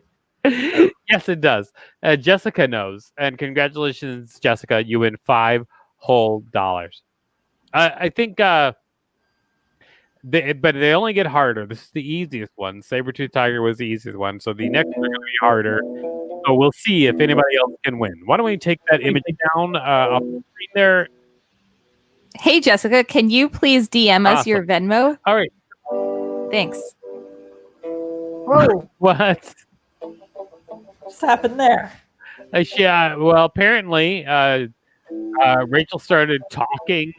Yes, it does. Jessica knows. And congratulations, Jessica. You win $5 whole. I think but they only get harder. This is the easiest one. Saber-toothed tiger was the easiest one. So the next one is going to be harder. So we'll see if anybody else can win. Why don't we take that image down off the screen there? Hey, Jessica, can you please DM us Awesome. your Venmo? All right. Thanks. Whoa. What? What's happened there? Yeah, well, apparently Rachel started talking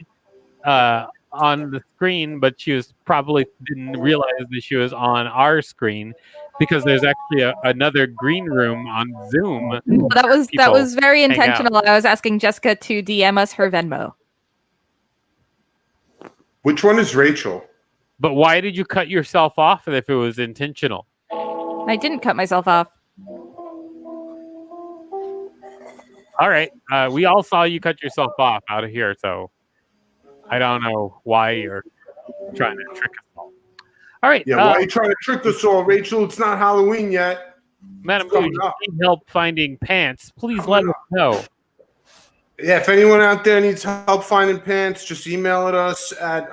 on the screen, but she was probably didn't realize that she was on our screen because there's actually another green room on Zoom. That was very hang out. intentional. I was asking Jessica to DM us her Venmo. Which one is Rachel? But why did you cut yourself off if it was intentional? I didn't cut myself off. All right. We all saw you cut yourself off out of here, so I don't know why you're trying to trick us all. All right. Yeah, why are you trying to trick us all, Rachel? It's not Halloween yet. Madam, if you need help finding pants, please let us know. Yeah, if anyone out there needs help finding pants, just email at us at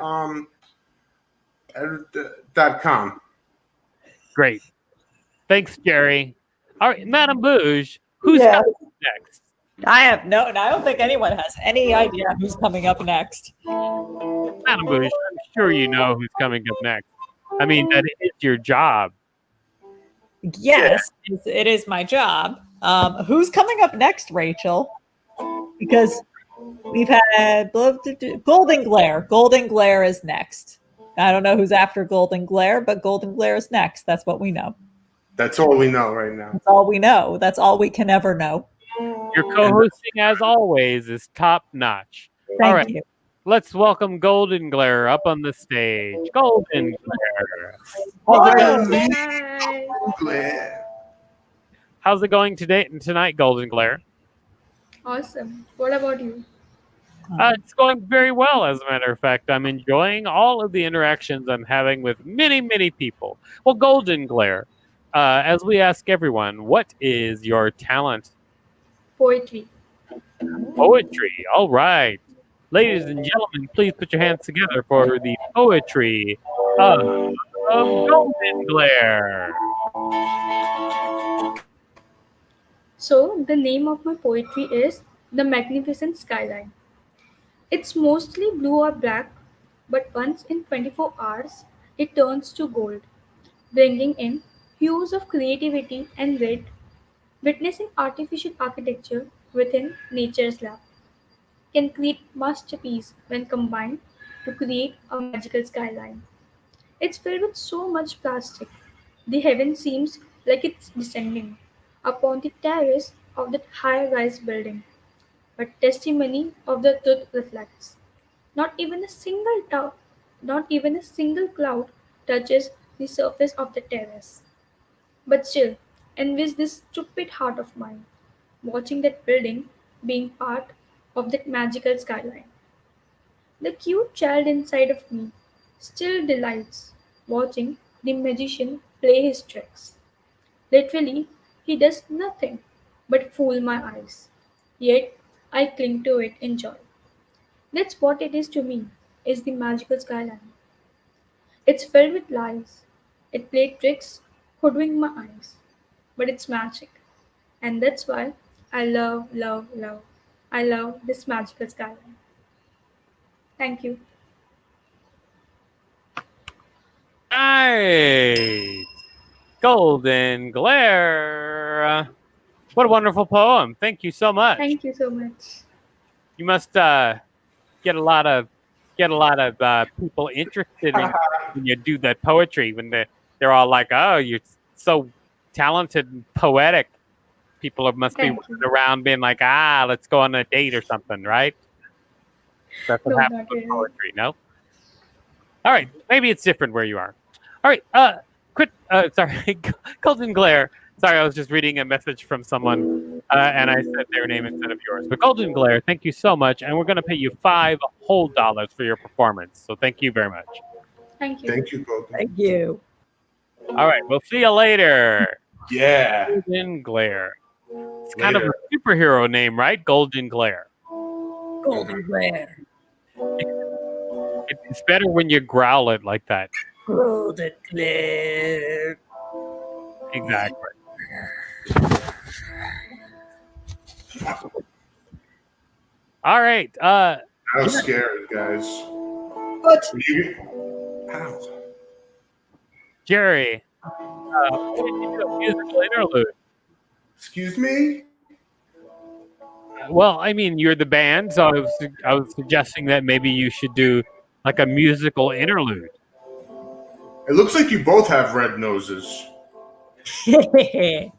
.com. Great. Thanks, Jerry. All right, Madam Bouge, who's coming next? I don't think anyone has any idea who's coming up next. Madam Bouge, I'm sure you know who's coming up next. I mean, that is your job. Yes, it is my job. Who's coming up next, Rachel? Because we've had Golden Glare. Golden Glare is next. I don't know who's after Golden Glare, but Golden Glare is next. That's what we know. That's all we know right now. That's all we know. That's all we can ever know. Your co-hosting, as always, is top notch. All right, you. let's welcome Golden Glare up on the stage. Golden Glare. How's it going today and tonight, Golden Glare? Awesome. What about you? It's going very well, as a matter of fact. I'm enjoying all of the interactions I'm having with many, many people. Well, Golden Glare, as we ask everyone, what is your talent? Poetry. Poetry. All right. Ladies and gentlemen, please put your hands together for the poetry of Golden Glare. So, the name of my poetry is The Magnificent Skyline. It's mostly blue or black, but once in 24 hours, it turns to gold, bringing in hues of creativity and red, witnessing artificial architecture within nature's lab. Can create masterpiece when combined to create a magical skyline. It's filled with so much plastic. The heaven seems like it's descending upon the terrace of that high-rise building. But testimony of the truth reflects. Not even a single not even a single cloud touches the surface of the terrace. But still, envies this stupid heart of mine, watching that building being part of that magical skyline. The cute child inside of me still delights watching the magician play his tricks. Literally, he does nothing but fool my eyes. Yet, I cling to it in joy. That's what it is to me, is the magical skyline. It's filled with lies. It played tricks, hoodwink my eyes. But it's magic. And that's why I love, love, love. I love this magical skyline. Thank you. Nice. Golden Glare. What a wonderful poem. Thank you so much. Thank you so much. You must get a lot of people interested in when you do that poetry, when they're all like, oh, you're so talented and poetic. People must be running around being like, let's go on a date or something, right? That's what No, happens not with really. poetry, no? All right, maybe it's different where you are. All right, sorry, Golden Glare. Sorry, I was just reading a message from someone, and I said their name instead of yours. But Golden Glare, thank you so much, and we're going to pay you $5 whole for your performance. So thank you very much. Thank you. Thank you, Golden. Thank you. All right, we'll see you later. Yeah. Golden Glare. It's kind of a superhero name, right? Golden Glare. Golden Glare. It's better when you growl it like that. Golden Glare. Exactly. All right. I was scared, guys. What? Ow. Jerry, what did you do? A musical interlude. Excuse me? Well, I mean, you're the band, so I was suggesting that maybe you should do like a musical interlude. It looks like you both have red noses. Yeah.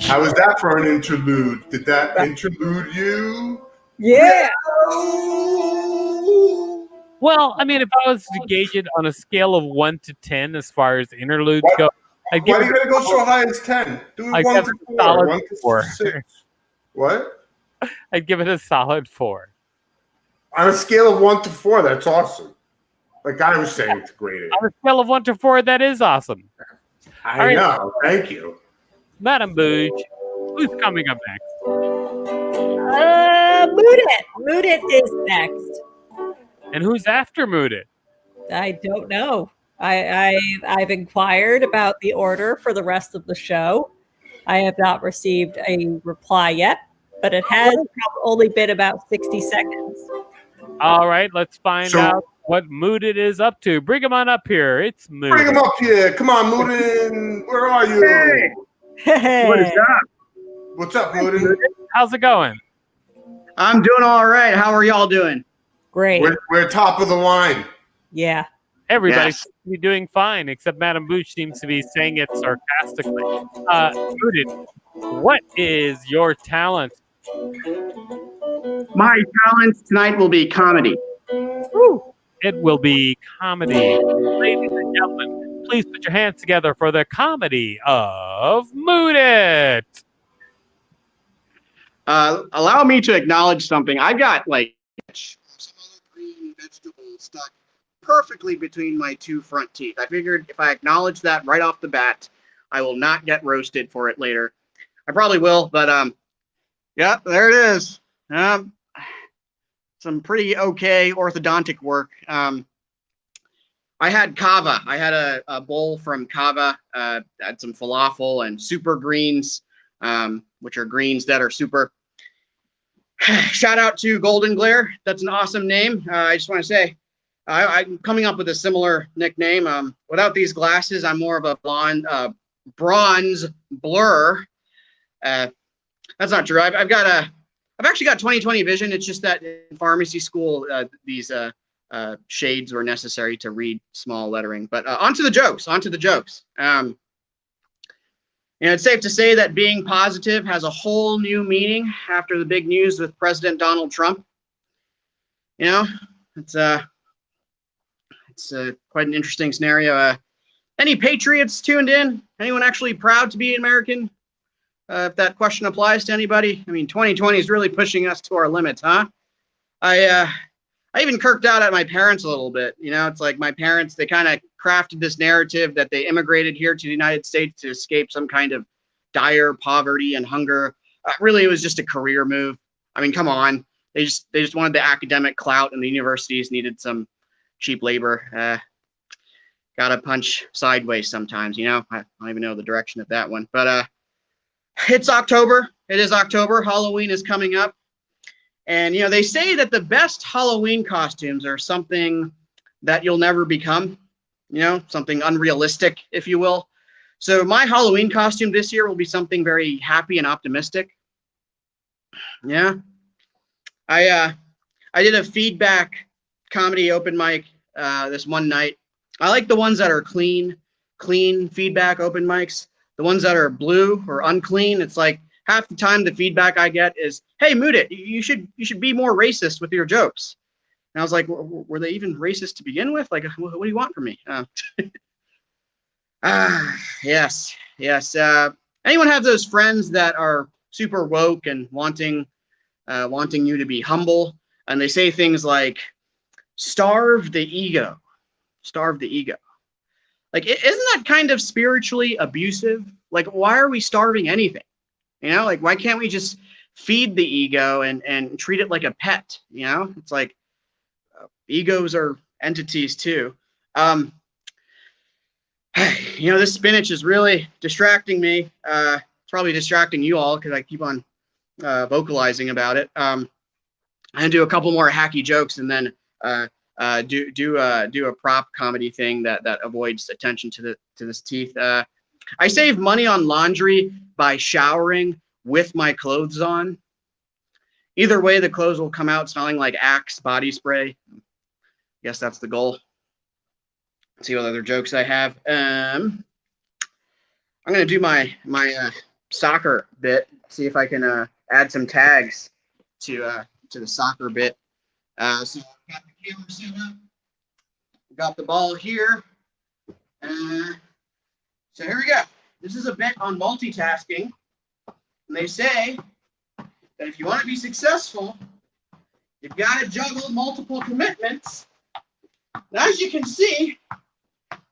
How was that for an interlude? Did that interlude you? Yeah. Well, I mean, if I was to gauge it on a scale of 1 to 10 as far as interludes go, I'd give Why are you going to go so high as 10? Do it 1 to 4, 1 to 6. What? I'd give it a solid 4. On a scale of 1 to 4, that's awesome. Like I was saying, it's great. On a scale of 1 to 4, that is awesome. I know. Thank you. Madam Booge, who's coming up next? Moodit. Moodit is next. And who's after Moodit? I don't know. I've inquired about the order for the rest of the show. I have not received a reply yet, but it has only been about 60 seconds. All right, let's find out what Moodit is up to. Bring him on up here. It's Moodit. Bring him up here. Come on, Moodin. Where are you? Hey. What is up? What's up, Moodin? How's it going? I'm doing all right. How are y'all doing? Great. We're top of the line. Yeah. Everybody seems to be doing fine, except Madam Booch seems to be saying it sarcastically. Moodit, what is your talent? My talent tonight will be comedy. Woo. It will be comedy. Ladies and gentlemen, please put your hands together for the comedy of Moodit. Allow me to acknowledge something. I've got like some other green vegetable stuck perfectly between my two front teeth. I figured if I acknowledge that right off the bat, I will not get roasted for it later. I probably will, but yeah, there it is. Some pretty okay orthodontic work. I had kava. I had a bowl from kava. Had some falafel and super greens, which are greens that are super. Shout out to Golden Glare. That's an awesome name. I just want to say, I'm coming up with a similar nickname. Without these glasses, I'm more of a bronze blur. That's not true. I've actually got 20/20 vision. It's just that in pharmacy school, these shades were necessary to read small lettering. But onto the jokes. It's safe to say that being positive has a whole new meaning after the big news with President Donald Trump. It's quite an interesting scenario. Any patriots tuned in? Anyone actually proud to be American? If that question applies to anybody. I mean, 2020 is really pushing us to our limits, huh? I even kirked out at my parents a little bit. It's like my parents, they kind of crafted this narrative that they immigrated here to the United States to escape some kind of dire poverty and hunger. Really, it was just a career move. I mean, come on. They just wanted the academic clout, and the universities needed some cheap labor. Gotta punch sideways sometimes, I don't even know the direction of that one. But it's October. It is October. Halloween is coming up. And, they say that the best Halloween costumes are something that you'll never become, something unrealistic, if you will. So my Halloween costume this year will be something very happy and optimistic. Yeah. I did a feedback comedy open mic this one night. I like the ones that are clean feedback open mics. The ones that are blue or unclean, it's like half the time the feedback I get is, "Hey, Moot It, you should be more racist with your jokes." And I was like, were they even racist to begin with? Like, what do you want from me? Yes. Anyone have those friends that are super woke and wanting you to be humble, and they say things like, "Starve the ego." Like, isn't that kind of spiritually abusive? Like, why are we starving anything? Like, why can't we just feed the ego and treat it like a pet? It's like egos are entities too. This spinach is really distracting me. It's probably distracting you all because I keep on vocalizing about it. I'm gonna do a couple more hacky jokes and then do a prop comedy thing that avoids attention to this teeth. I save money on laundry by showering with my clothes on. Either way, the clothes will come out smelling like Axe body spray. Guess that's the goal. Let's see what other jokes I have. I'm gonna do my soccer bit. See if I can add some tags to the soccer bit. So I've got the camera set up. Got the ball here. So here we go. This is a bit on multitasking. And they say that if you want to be successful, you've got to juggle multiple commitments. And as you can see,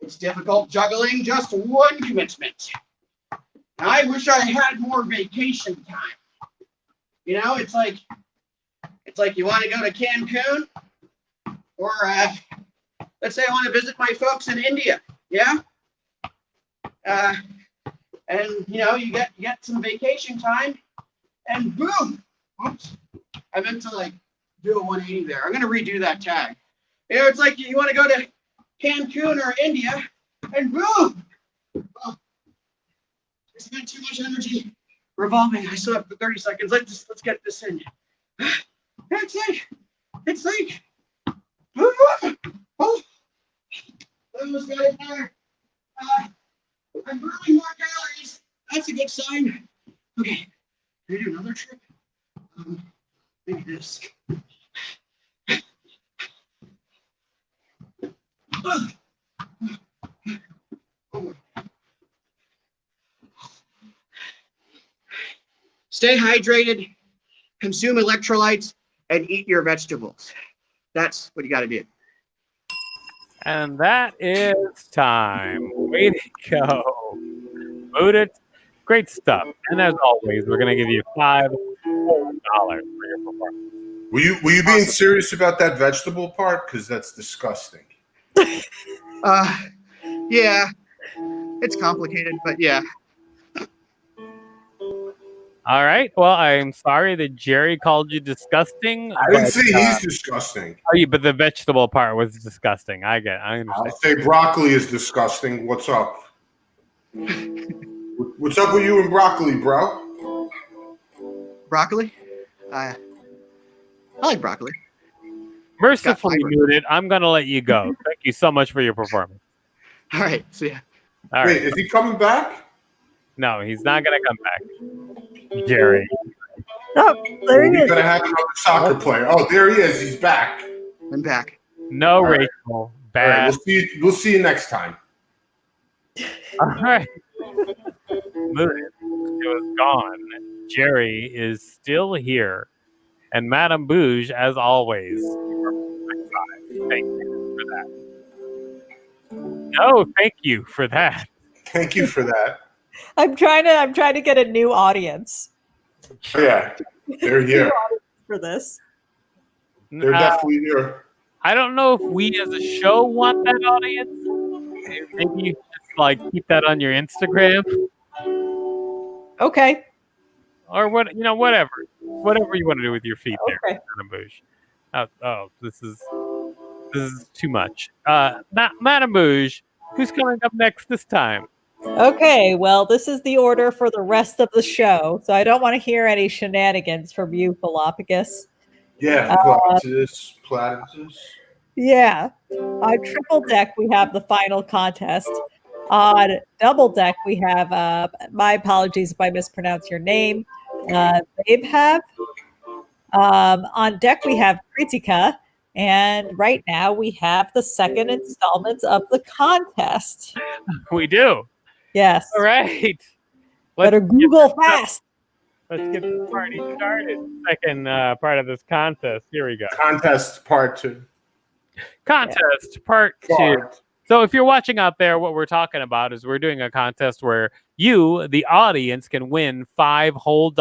it's difficult juggling just one commitment. Now, I wish I had more vacation time. It's like you want to go to Cancun, or let's say I want to visit my folks in India. Yeah. And you get some vacation time, and boom! Oops! I meant to do a 180 there. I'm gonna redo that tag. It's like you want to go to Cancun or India, and boom! Oh, I spent too much energy revolving. I still have 30 seconds. Let's get this in. It's like oh, almost got it there. I'm burning more calories. That's a good sign. Okay, can I do another trick? Maybe this. Stay hydrated, consume electrolytes, and eat your vegetables. That's what you got to do. And that is time. Way to go. Muted. Great stuff. And as always, we're going to give you $5 for your performance. Were you being serious about that vegetable part? Because that's disgusting. Yeah, it's complicated, but yeah. All right. Well, I'm sorry that Jerry called you disgusting. I didn't say he's disgusting. Oh, yeah, but the vegetable part was disgusting. I understand. I'll say broccoli is disgusting. What's up? What's up with you and broccoli, bro? Broccoli? I like broccoli. Mercifully muted. I'm going to let you go. Thank you so much for your performance. All right. See ya. All Wait, right. is he coming back? No, he's not going to come back. Jerry. Oh, there he We're is. going to have another soccer player. Oh, there he is. He's back. I'm back. No, All right. Rachel. All Bad. right, we'll see you next time. All right. Muted. It was gone. Jerry is still here. And Madame Bouge, as always. Thank you for that. No, thank you for that. Thank you for that. I'm trying to get a new audience Oh, yeah, they're here. for this. They're definitely here. I don't know if we as a show want that audience. Maybe you just keep that on your Instagram Okay. or whatever you want to do with your feet there, Okay. Madame Bouge. This is too much. Madame Bouge, who's coming up next this time? Okay, well, this is the order for the rest of the show, so I don't want to hear any shenanigans from you, Philophagus. Yeah, platypus. Yeah. On triple deck, we have the final contest. On double deck, we have, my apologies if I mispronounce your name, Babe have. On deck, we have Kritika. And right now, we have the second installment of the contest. We do. Yes. All right. Better Google fast. Let's get the party started. Second part of this contest. Here we go. Contest part 2. Contest part 2. So if you're watching out there, what we're talking about is we're doing a contest where you, the audience, can win $5 whole.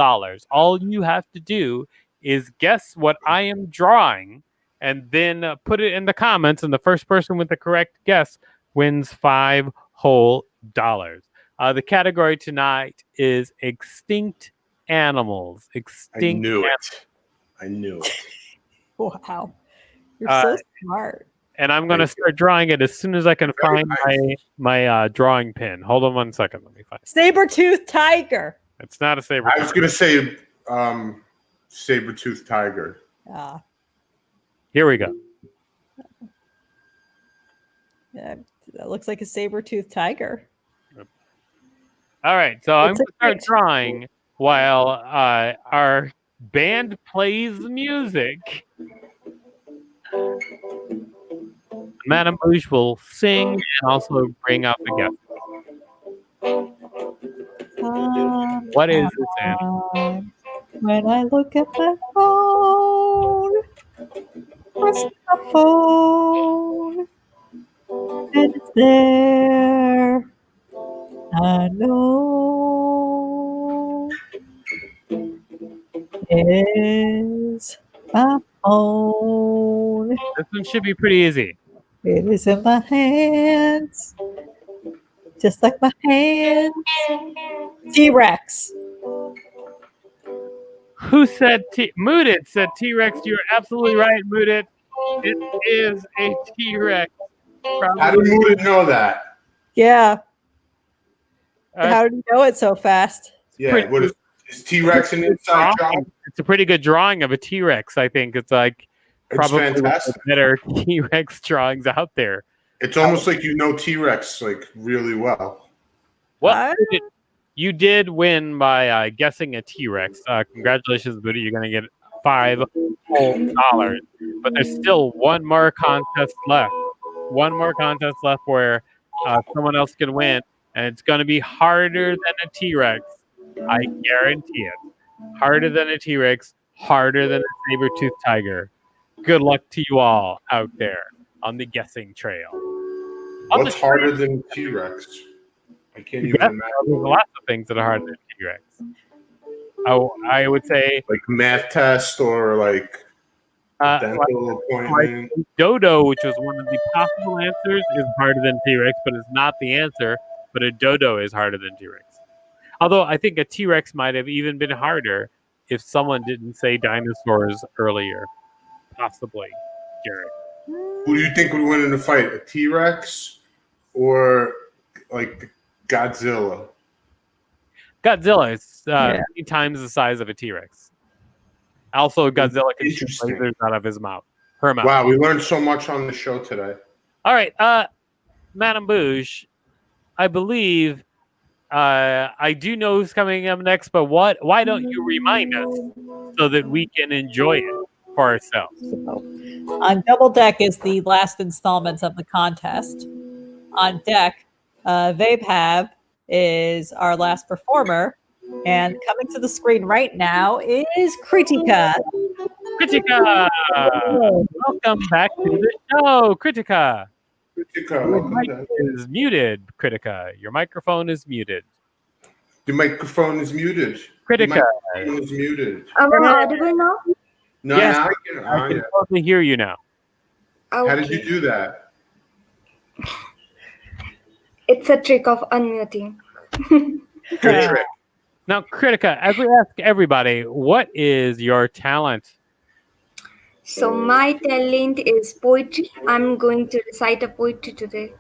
All you have to do is guess what I am drawing and then put it in the comments, and the first person with the correct guess wins $5 whole. The category tonight is extinct animals. I knew it. Wow. You're so smart. And I'm going to start drawing it as soon as I can find my drawing pin. Hold on 1 second. Let me find it. Saber-toothed tiger. It's not a saber. I was going to say saber-toothed tiger. Here we go. Yeah, that looks like a saber-toothed tiger. All right, so I'm going to start drawing while our band plays the music. Madame Bouge will sing and also bring out the guest. What is this animal? When I look at my phone, what's the phone? And it's there. I know it's my phone. This one should be pretty easy. It is in my hands, just like my hands. T-Rex. Who said Mooted said T-Rex? You're absolutely right, Mooted. It is a T-Rex. How did Mooted know that? Yeah. How did you know it so fast? Yeah, what is T-Rex an inside job? It's a pretty good drawing of a T-Rex, I think. It's probably one of the better T-Rex drawings out there. It's almost like you know T-Rex really well. Well, you did win by guessing a T-Rex. Congratulations, Booty. You're going to get $5 whole. But there's still one more contest left. One more contest left where someone else can win. And it's going to be harder than a T-Rex. I guarantee it. Harder than a T-Rex. harder than a saber-toothed tiger? Good luck to you all out there on the guessing trail. What's harder than T-Rex? I can't even Yes, imagine. there's lots of things that are harder than T-Rex. Oh, I would say Like math test or like dental appointment. like dodo, which was one of the possible answers, is harder than T-Rex, but it's not the answer. But a dodo is harder than T-Rex. Although I think a T-Rex might have even been harder if someone didn't say dinosaurs earlier. Possibly, Jared. Who do you think would win in a fight? A T-Rex or like Godzilla? Godzilla is 3 times the size of a T-Rex. Also, Godzilla can shoot Interesting. lasers out of his mouth. Her mouth. Wow, we learned so much on the show today. All right, Madame Bouge, I believe I do know who's coming up next, but why don't you remind us so that we can enjoy it for ourselves? On Double Deck is the last installment of the contest. On Deck, Vape Have is our last performer. And coming to the screen right now is Kritika. Kritika! Welcome back to the show, Kritika. Your mic is muted, Kritika. Your microphone is muted. The microphone is muted. Kritika. The microphone is muted. Am I audible now? No, Yes, now I can totally hear you now. How did you do that? It's a trick of unmuting. Good trick. Now, Kritika, as we ask everybody, what is your talent? So my talent is poetry. I'm going to recite a poetry today.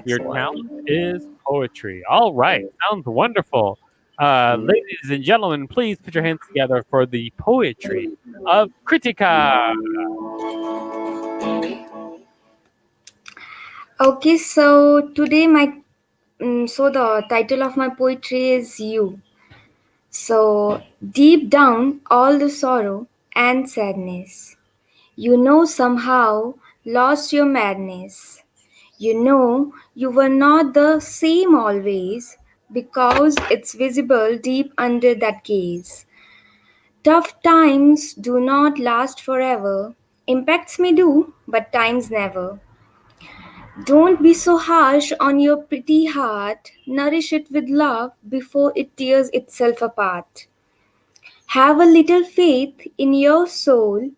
Your talent is poetry. All right. Sounds wonderful. Ladies and gentlemen, please put your hands together for the poetry of Kritika. Okay, so today the title of my poetry is You. So deep down, all the sorrow and sadness, somehow lost your madness. You were not the same always because it's visible deep under that gaze. Tough times do not last forever. Impacts may do, but times never. Don't be so harsh on your pretty heart. Nourish it with love before it tears itself apart. Have a little faith in your soul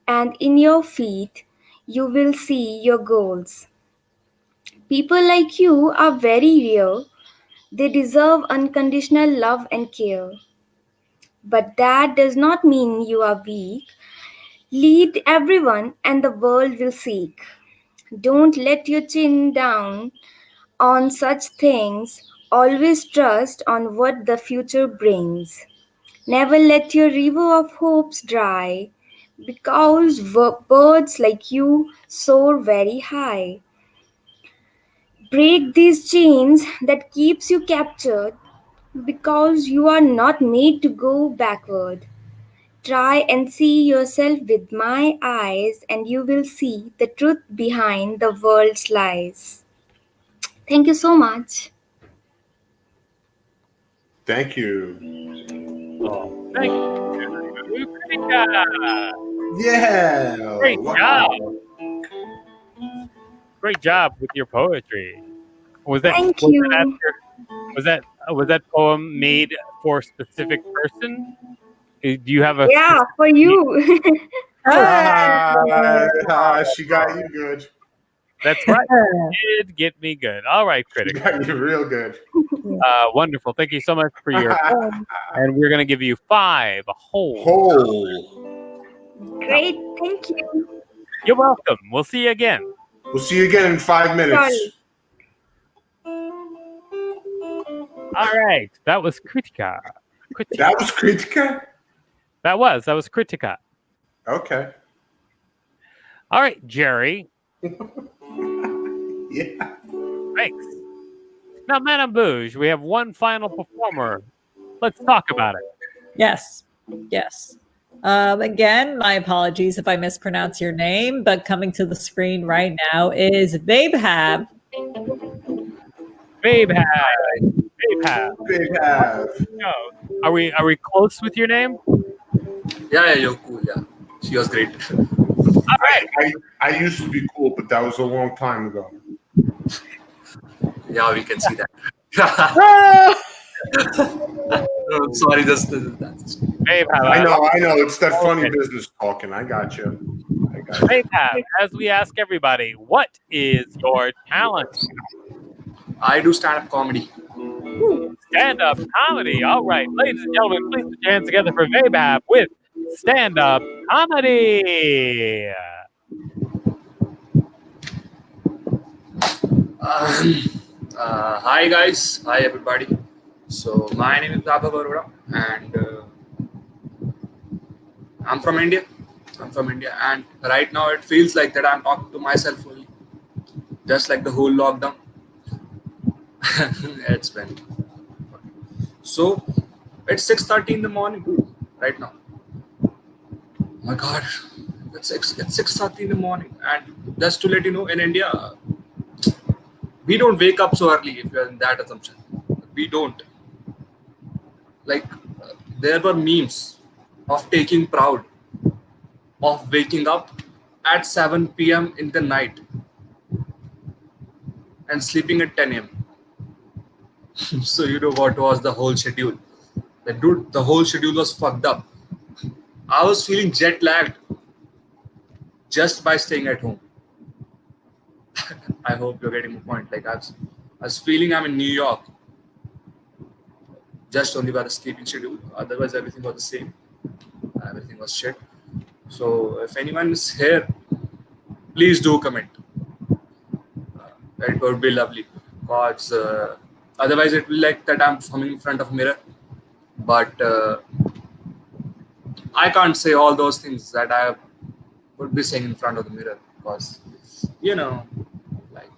and in your feet. You will see your goals. People like you are very rare. They deserve unconditional love and care. But that does not mean you are weak. Lead everyone and the world will seek. Don't let your chin down on such things. Always trust on what the future brings. Never let your river of hopes dry because birds like you soar very high. Break these chains that keeps you captured because you are not made to go backward. Try and see yourself with my eyes and you will see the truth behind the world's lies. Thank you so much. Thank you. Oh, thank you, Kritika. Yeah. Great Wow. job. Great job with your poetry. Was that was that poem made for a specific person? Do you have a for you. She got you good. That's right. You did get me good. All right, Kritika. She got you real good. Wonderful. Thank you so much for your and we're gonna give you 5 whole. Great, thank you. You're welcome. We'll see you again. We'll see you again in 5 minutes. Sorry. All right. That was Kritika. That was Kritika? That was Kritika. Okay. All right, Jerry. Yeah. Thanks. Now, Madame Bouge, we have one final performer. Let's talk about it. Yes. Again, my apologies if I mispronounce your name, but coming to the screen right now is Babe Have. Babe Have. Babe Have. No. Are we close with your name? Yeah, you're cool. Yeah, she was great. All right. I used to be cool, but that was a long time ago. Yeah, we can see that. No, sorry, that's Babe, I know. It's that funny Okay. business talking. I got you. Babe, as we ask everybody, what is your talent? I do stand-up comedy. Stand-up comedy. All right, ladies and gentlemen, please put your hands together for Vabab with stand-up comedy. Hi guys, hi everybody. So my name is Baba Baroda, and I'm from India. And right now it feels like that I'm talking to myself only, just like the whole lockdown. It's been so. It's 6:30 in the morning right now. My God, it's 6:30 in the morning, and just to let you know, in India, we don't wake up so early. If you're in that assumption, we don't. Like there were memes of taking proud of waking up at 7 p.m. in the night and sleeping at 10 a.m. So you know what was the whole schedule? Like, dude, the whole schedule was fucked up. I was feeling jet lagged just by staying at home. I hope you're getting my point. Like I was feeling I'm in New York just only by the sleeping schedule. Otherwise, everything was the same. Everything was shit. So if anyone is here, please do comment. It would be lovely. Because otherwise, it will like that I'm performing in front of a mirror. But I can't say all those things that I would be saying in front of the mirror. Because, like,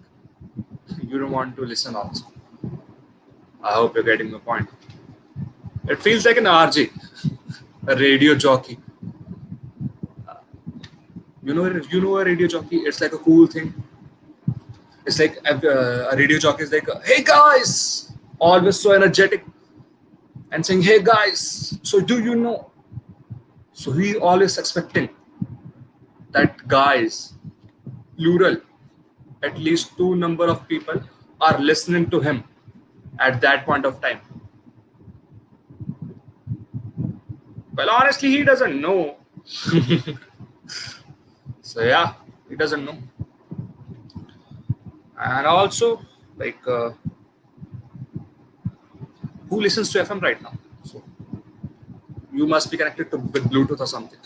you don't want to listen also. I hope you're getting the point. It feels like an RJ, a radio jockey. You know a radio jockey? It's like a cool thing. It's like a radio jockey is like, hey guys, always so energetic and saying, hey guys, so do you know? So he always expecting that guys, plural, at least 2 number of people are listening to him at that point of time. Well, honestly, he doesn't know. So yeah, he doesn't know. And also, like, who listens to FM right now? So you must be connected to with Bluetooth or something.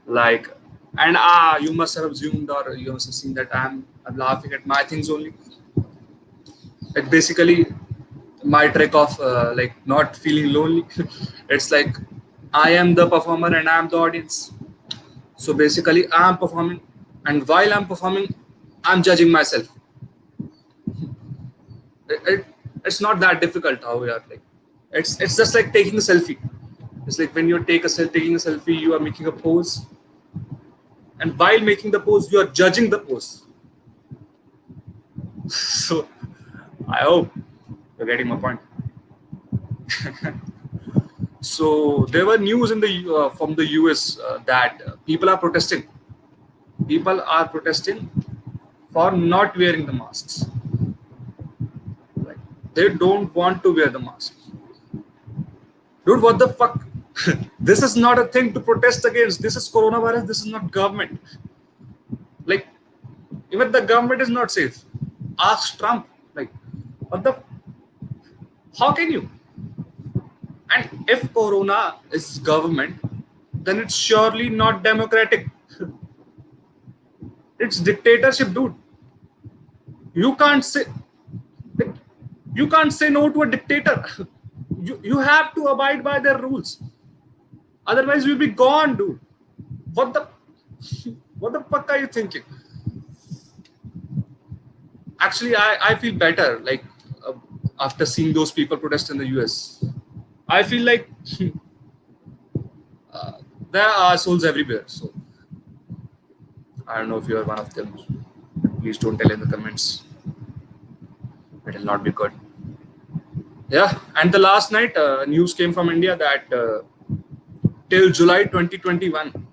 Like, and you must have assumed or you must have seen that I'm laughing at my things only. It's basically my trick of like not feeling lonely. It's like I am the performer and I am the audience. So basically, I'm performing, and while I'm performing, I'm judging myself. It's not that difficult how we are like. It's just like taking a selfie. It's like when you're taking a selfie, you are making a pose, and while making the pose, you are judging the pose. So I hope you're getting my point. So there were news in the from the US that people are protesting. People are protesting for not wearing the masks. Like, they don't want to wear the mask. Dude, what the fuck? This is not a thing to protest against. This is coronavirus. This is not government. Like, even the government is not safe. Ask Trump. Like, what the? How can you? And if corona is government, then it's surely not democratic. It's dictatorship, dude. You can't say no to a dictator. You have to abide by their rules. Otherwise, we'll be gone, dude. What the fuck are you thinking? Actually, I feel better. Like after seeing those people protest in the US, I feel like there are assholes everywhere. So I don't know if you are one of them. Please don't tell in the comments. It will not be good. Yeah, and the last night news came from India that till July 2021,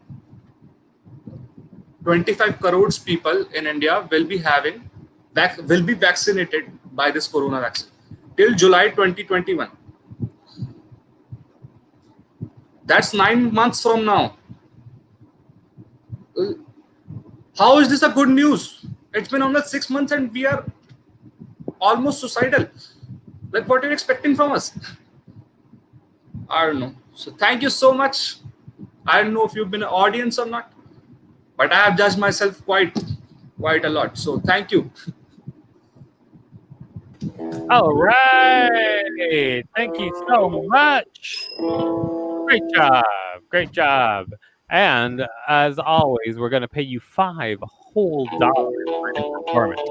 25 crores people in India will be vaccinated by this corona vaccine till July 2021. That's 9 months from now. How is this a good news? It's been almost 6 months and we are almost suicidal. Like, what are you expecting from us? I don't know. So thank you so much. I don't know if you've been an audience or not, but I have judged myself quite a lot. So thank you. All right. Thank you so much. Great job. Great job. And as always, we're going to pay you $5 whole for this performance.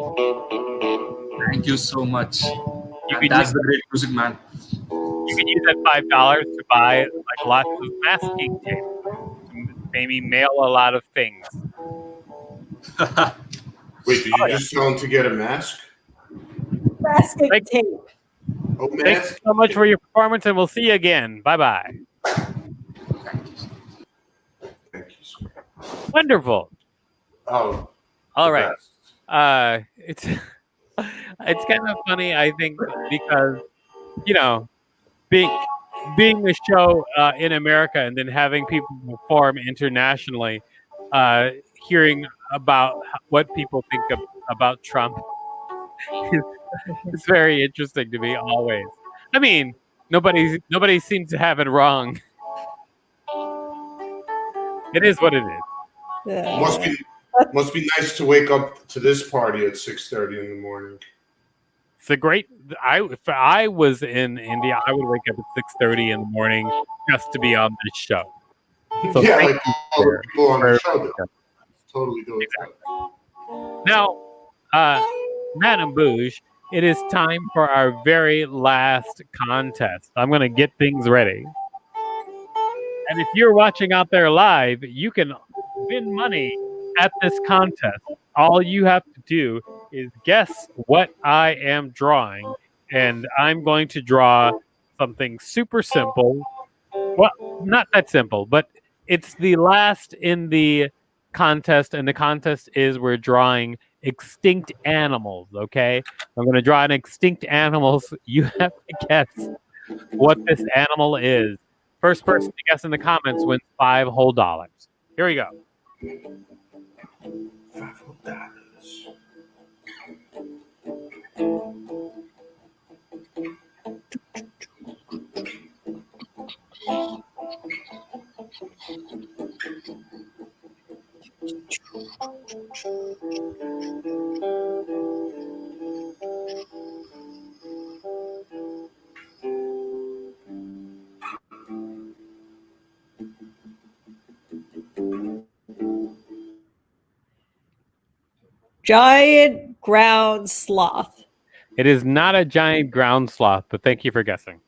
Thank you so much. You And can that's use the great music, man. You can use that $5 to buy like lots of masking tape to maybe mail a lot of things. Wait, did you just tell him to get a mask? Masking tape. Oh, Thank you so much for your performance, and we'll see you again. Bye-bye. Thank you, sir. Wonderful. Oh, all right. It's it's kind of funny, I think, because being a show in America and then having people perform internationally, hearing about what people think about Trump. It's very interesting to me always. I mean, nobody seems to have it wrong. It is what it is. Must be nice to wake up to this party at 6:30 in the morning. It's a great. If I was in India, I would wake up at 6:30 in the morning just to be on this show. So Yeah, thank like you all the people on the for- show. Totally do it. Now, Madame Bouge, it is time for our very last contest. I'm going to get things ready. And if you're watching out there live, you can win money at this contest. All you have to do is guess what I am drawing. And I'm going to draw something super simple. Well, not that simple, but it's the last in the contest, and the contest is we're drawing extinct animals, okay? I'm going to draw an extinct animals. You have to guess what this animal is. First person to guess in the comments wins $5 whole. Here we go. Giant ground sloth. It is not a giant ground sloth, but thank you for guessing.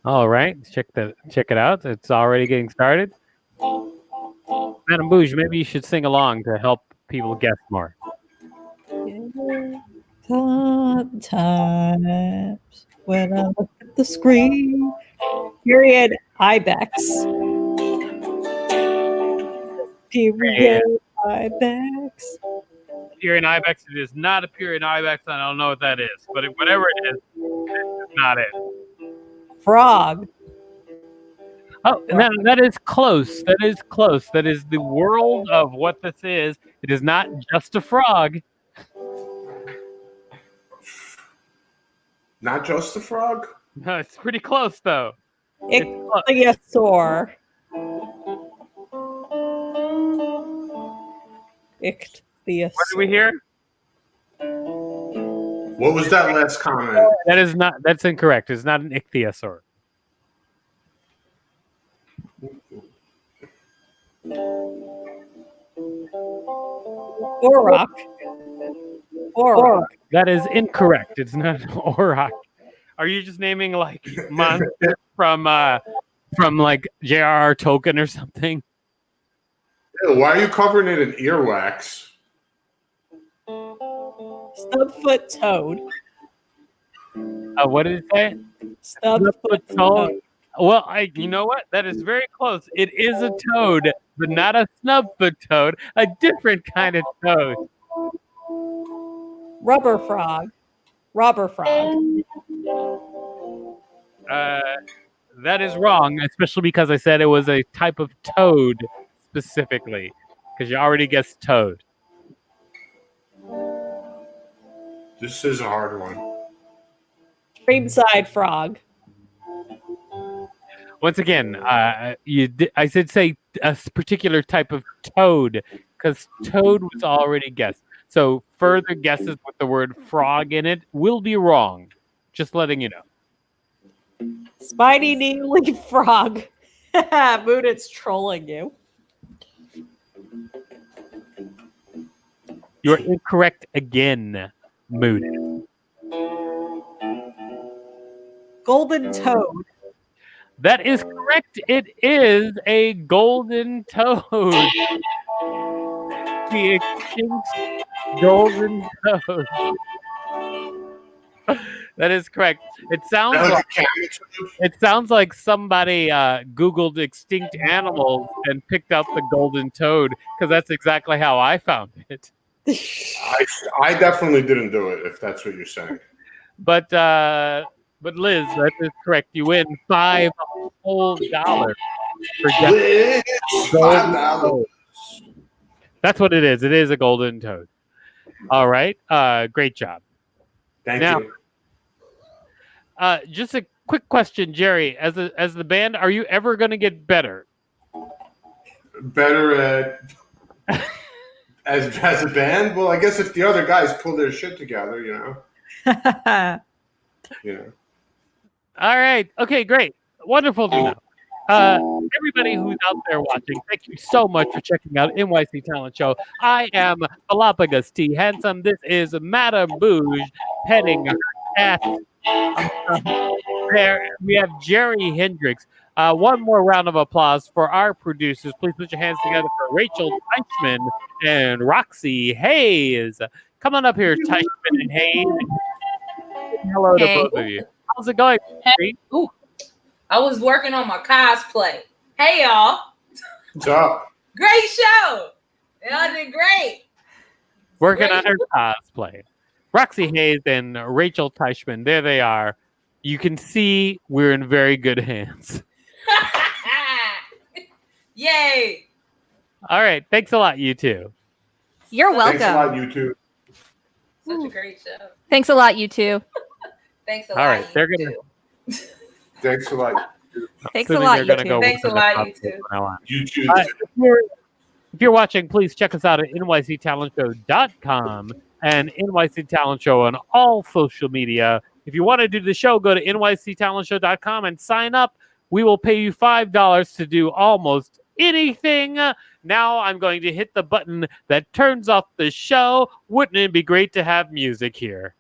All right, check it out. It's already getting started. Madame Bouge, maybe you should sing along to help people guess more. Sometimes when I look at the screen, period ibex. Period ibex. Purian ibex. It is not a Purian ibex. I don't know what that is, but whatever it is not it. Frog. Oh, that is close. That is close. That is the world of what this is. It is not just a frog. Not just a frog? No, it's pretty close though. Ichthyosaur. Ichthyosaur. What did we hear? What was that last comment? That is not. That's incorrect. It's not an ichthyosaur. Auroch. That is incorrect. It's not an auroch. Are you just naming like monsters from like J.R.R. Tolkien or something? Ew, why are you covering it in earwax? Stubfoot toad. What did it say? Stubfoot toad. Well, you know what? That is very close. It is a toad, but not a snubfoot toad. A different kind of toad. Rubber frog. Robber frog. That is wrong, especially because I said it was a type of toad specifically, because you already guessed toad. This is a hard one. Creamside frog. Once again, I said say a particular type of toad, because toad was already guessed. So further guesses with the word frog in it will be wrong. Just letting you know. Spiny knee-leaf frog. Mood, it's trolling you. You're incorrect again, Mood. Golden toad. That is correct. It is a golden toad. The extinct golden toad. That is correct. It sounds like somebody Googled extinct animals and picked up the golden toad, because that's exactly how I found it. I definitely didn't do it, if that's what you're saying. But Liz, that is correct. You win $5 whole for Liz, golden $5. toad. That's what it is. It is a golden toad. All right. Great job. Thank you. Just a quick question, Jerry. As the band, are you ever going to get better? Better at as a band? Well, I guess if the other guys pull their shit together, you know. All right. Okay, great. Wonderful to know. Everybody who's out there watching, thank you so much for checking out NYC Talent Show. I am Galapagos T. Handsome. This is Madame Bouge petting her cat. There we have Jerry Hendricks. One more round of applause for our producers. Please put your hands together for Rachel Teichman and Roxy Hayes. Come on up here, Teichman and Hayes. Hello to both of you. How's it going? Hey. Ooh. I was working on my cosplay. Hey, y'all. What's up? Great show. Y'all did great. Working on her cosplay. Roxy Hayes and Rachel Teichman. There they are. You can see we're in very good hands. Yay. All right. Thanks a lot, you two. You're welcome. Thanks a lot, you two. Such a great show. Thanks a lot, you two. Thanks a All lot. right. They're going to. Thanks a lot. Thanks a lot, you two. Go Thanks a lot, you two. You too. If you're watching, please check us out at nyctalentshow.com and NYC Talent Show on all social media. If you want to do the show, go to nyctalentshow.com and sign up. We will pay you $5 to do almost anything. Now I'm going to hit the button that turns off the show. Wouldn't it be great to have music here?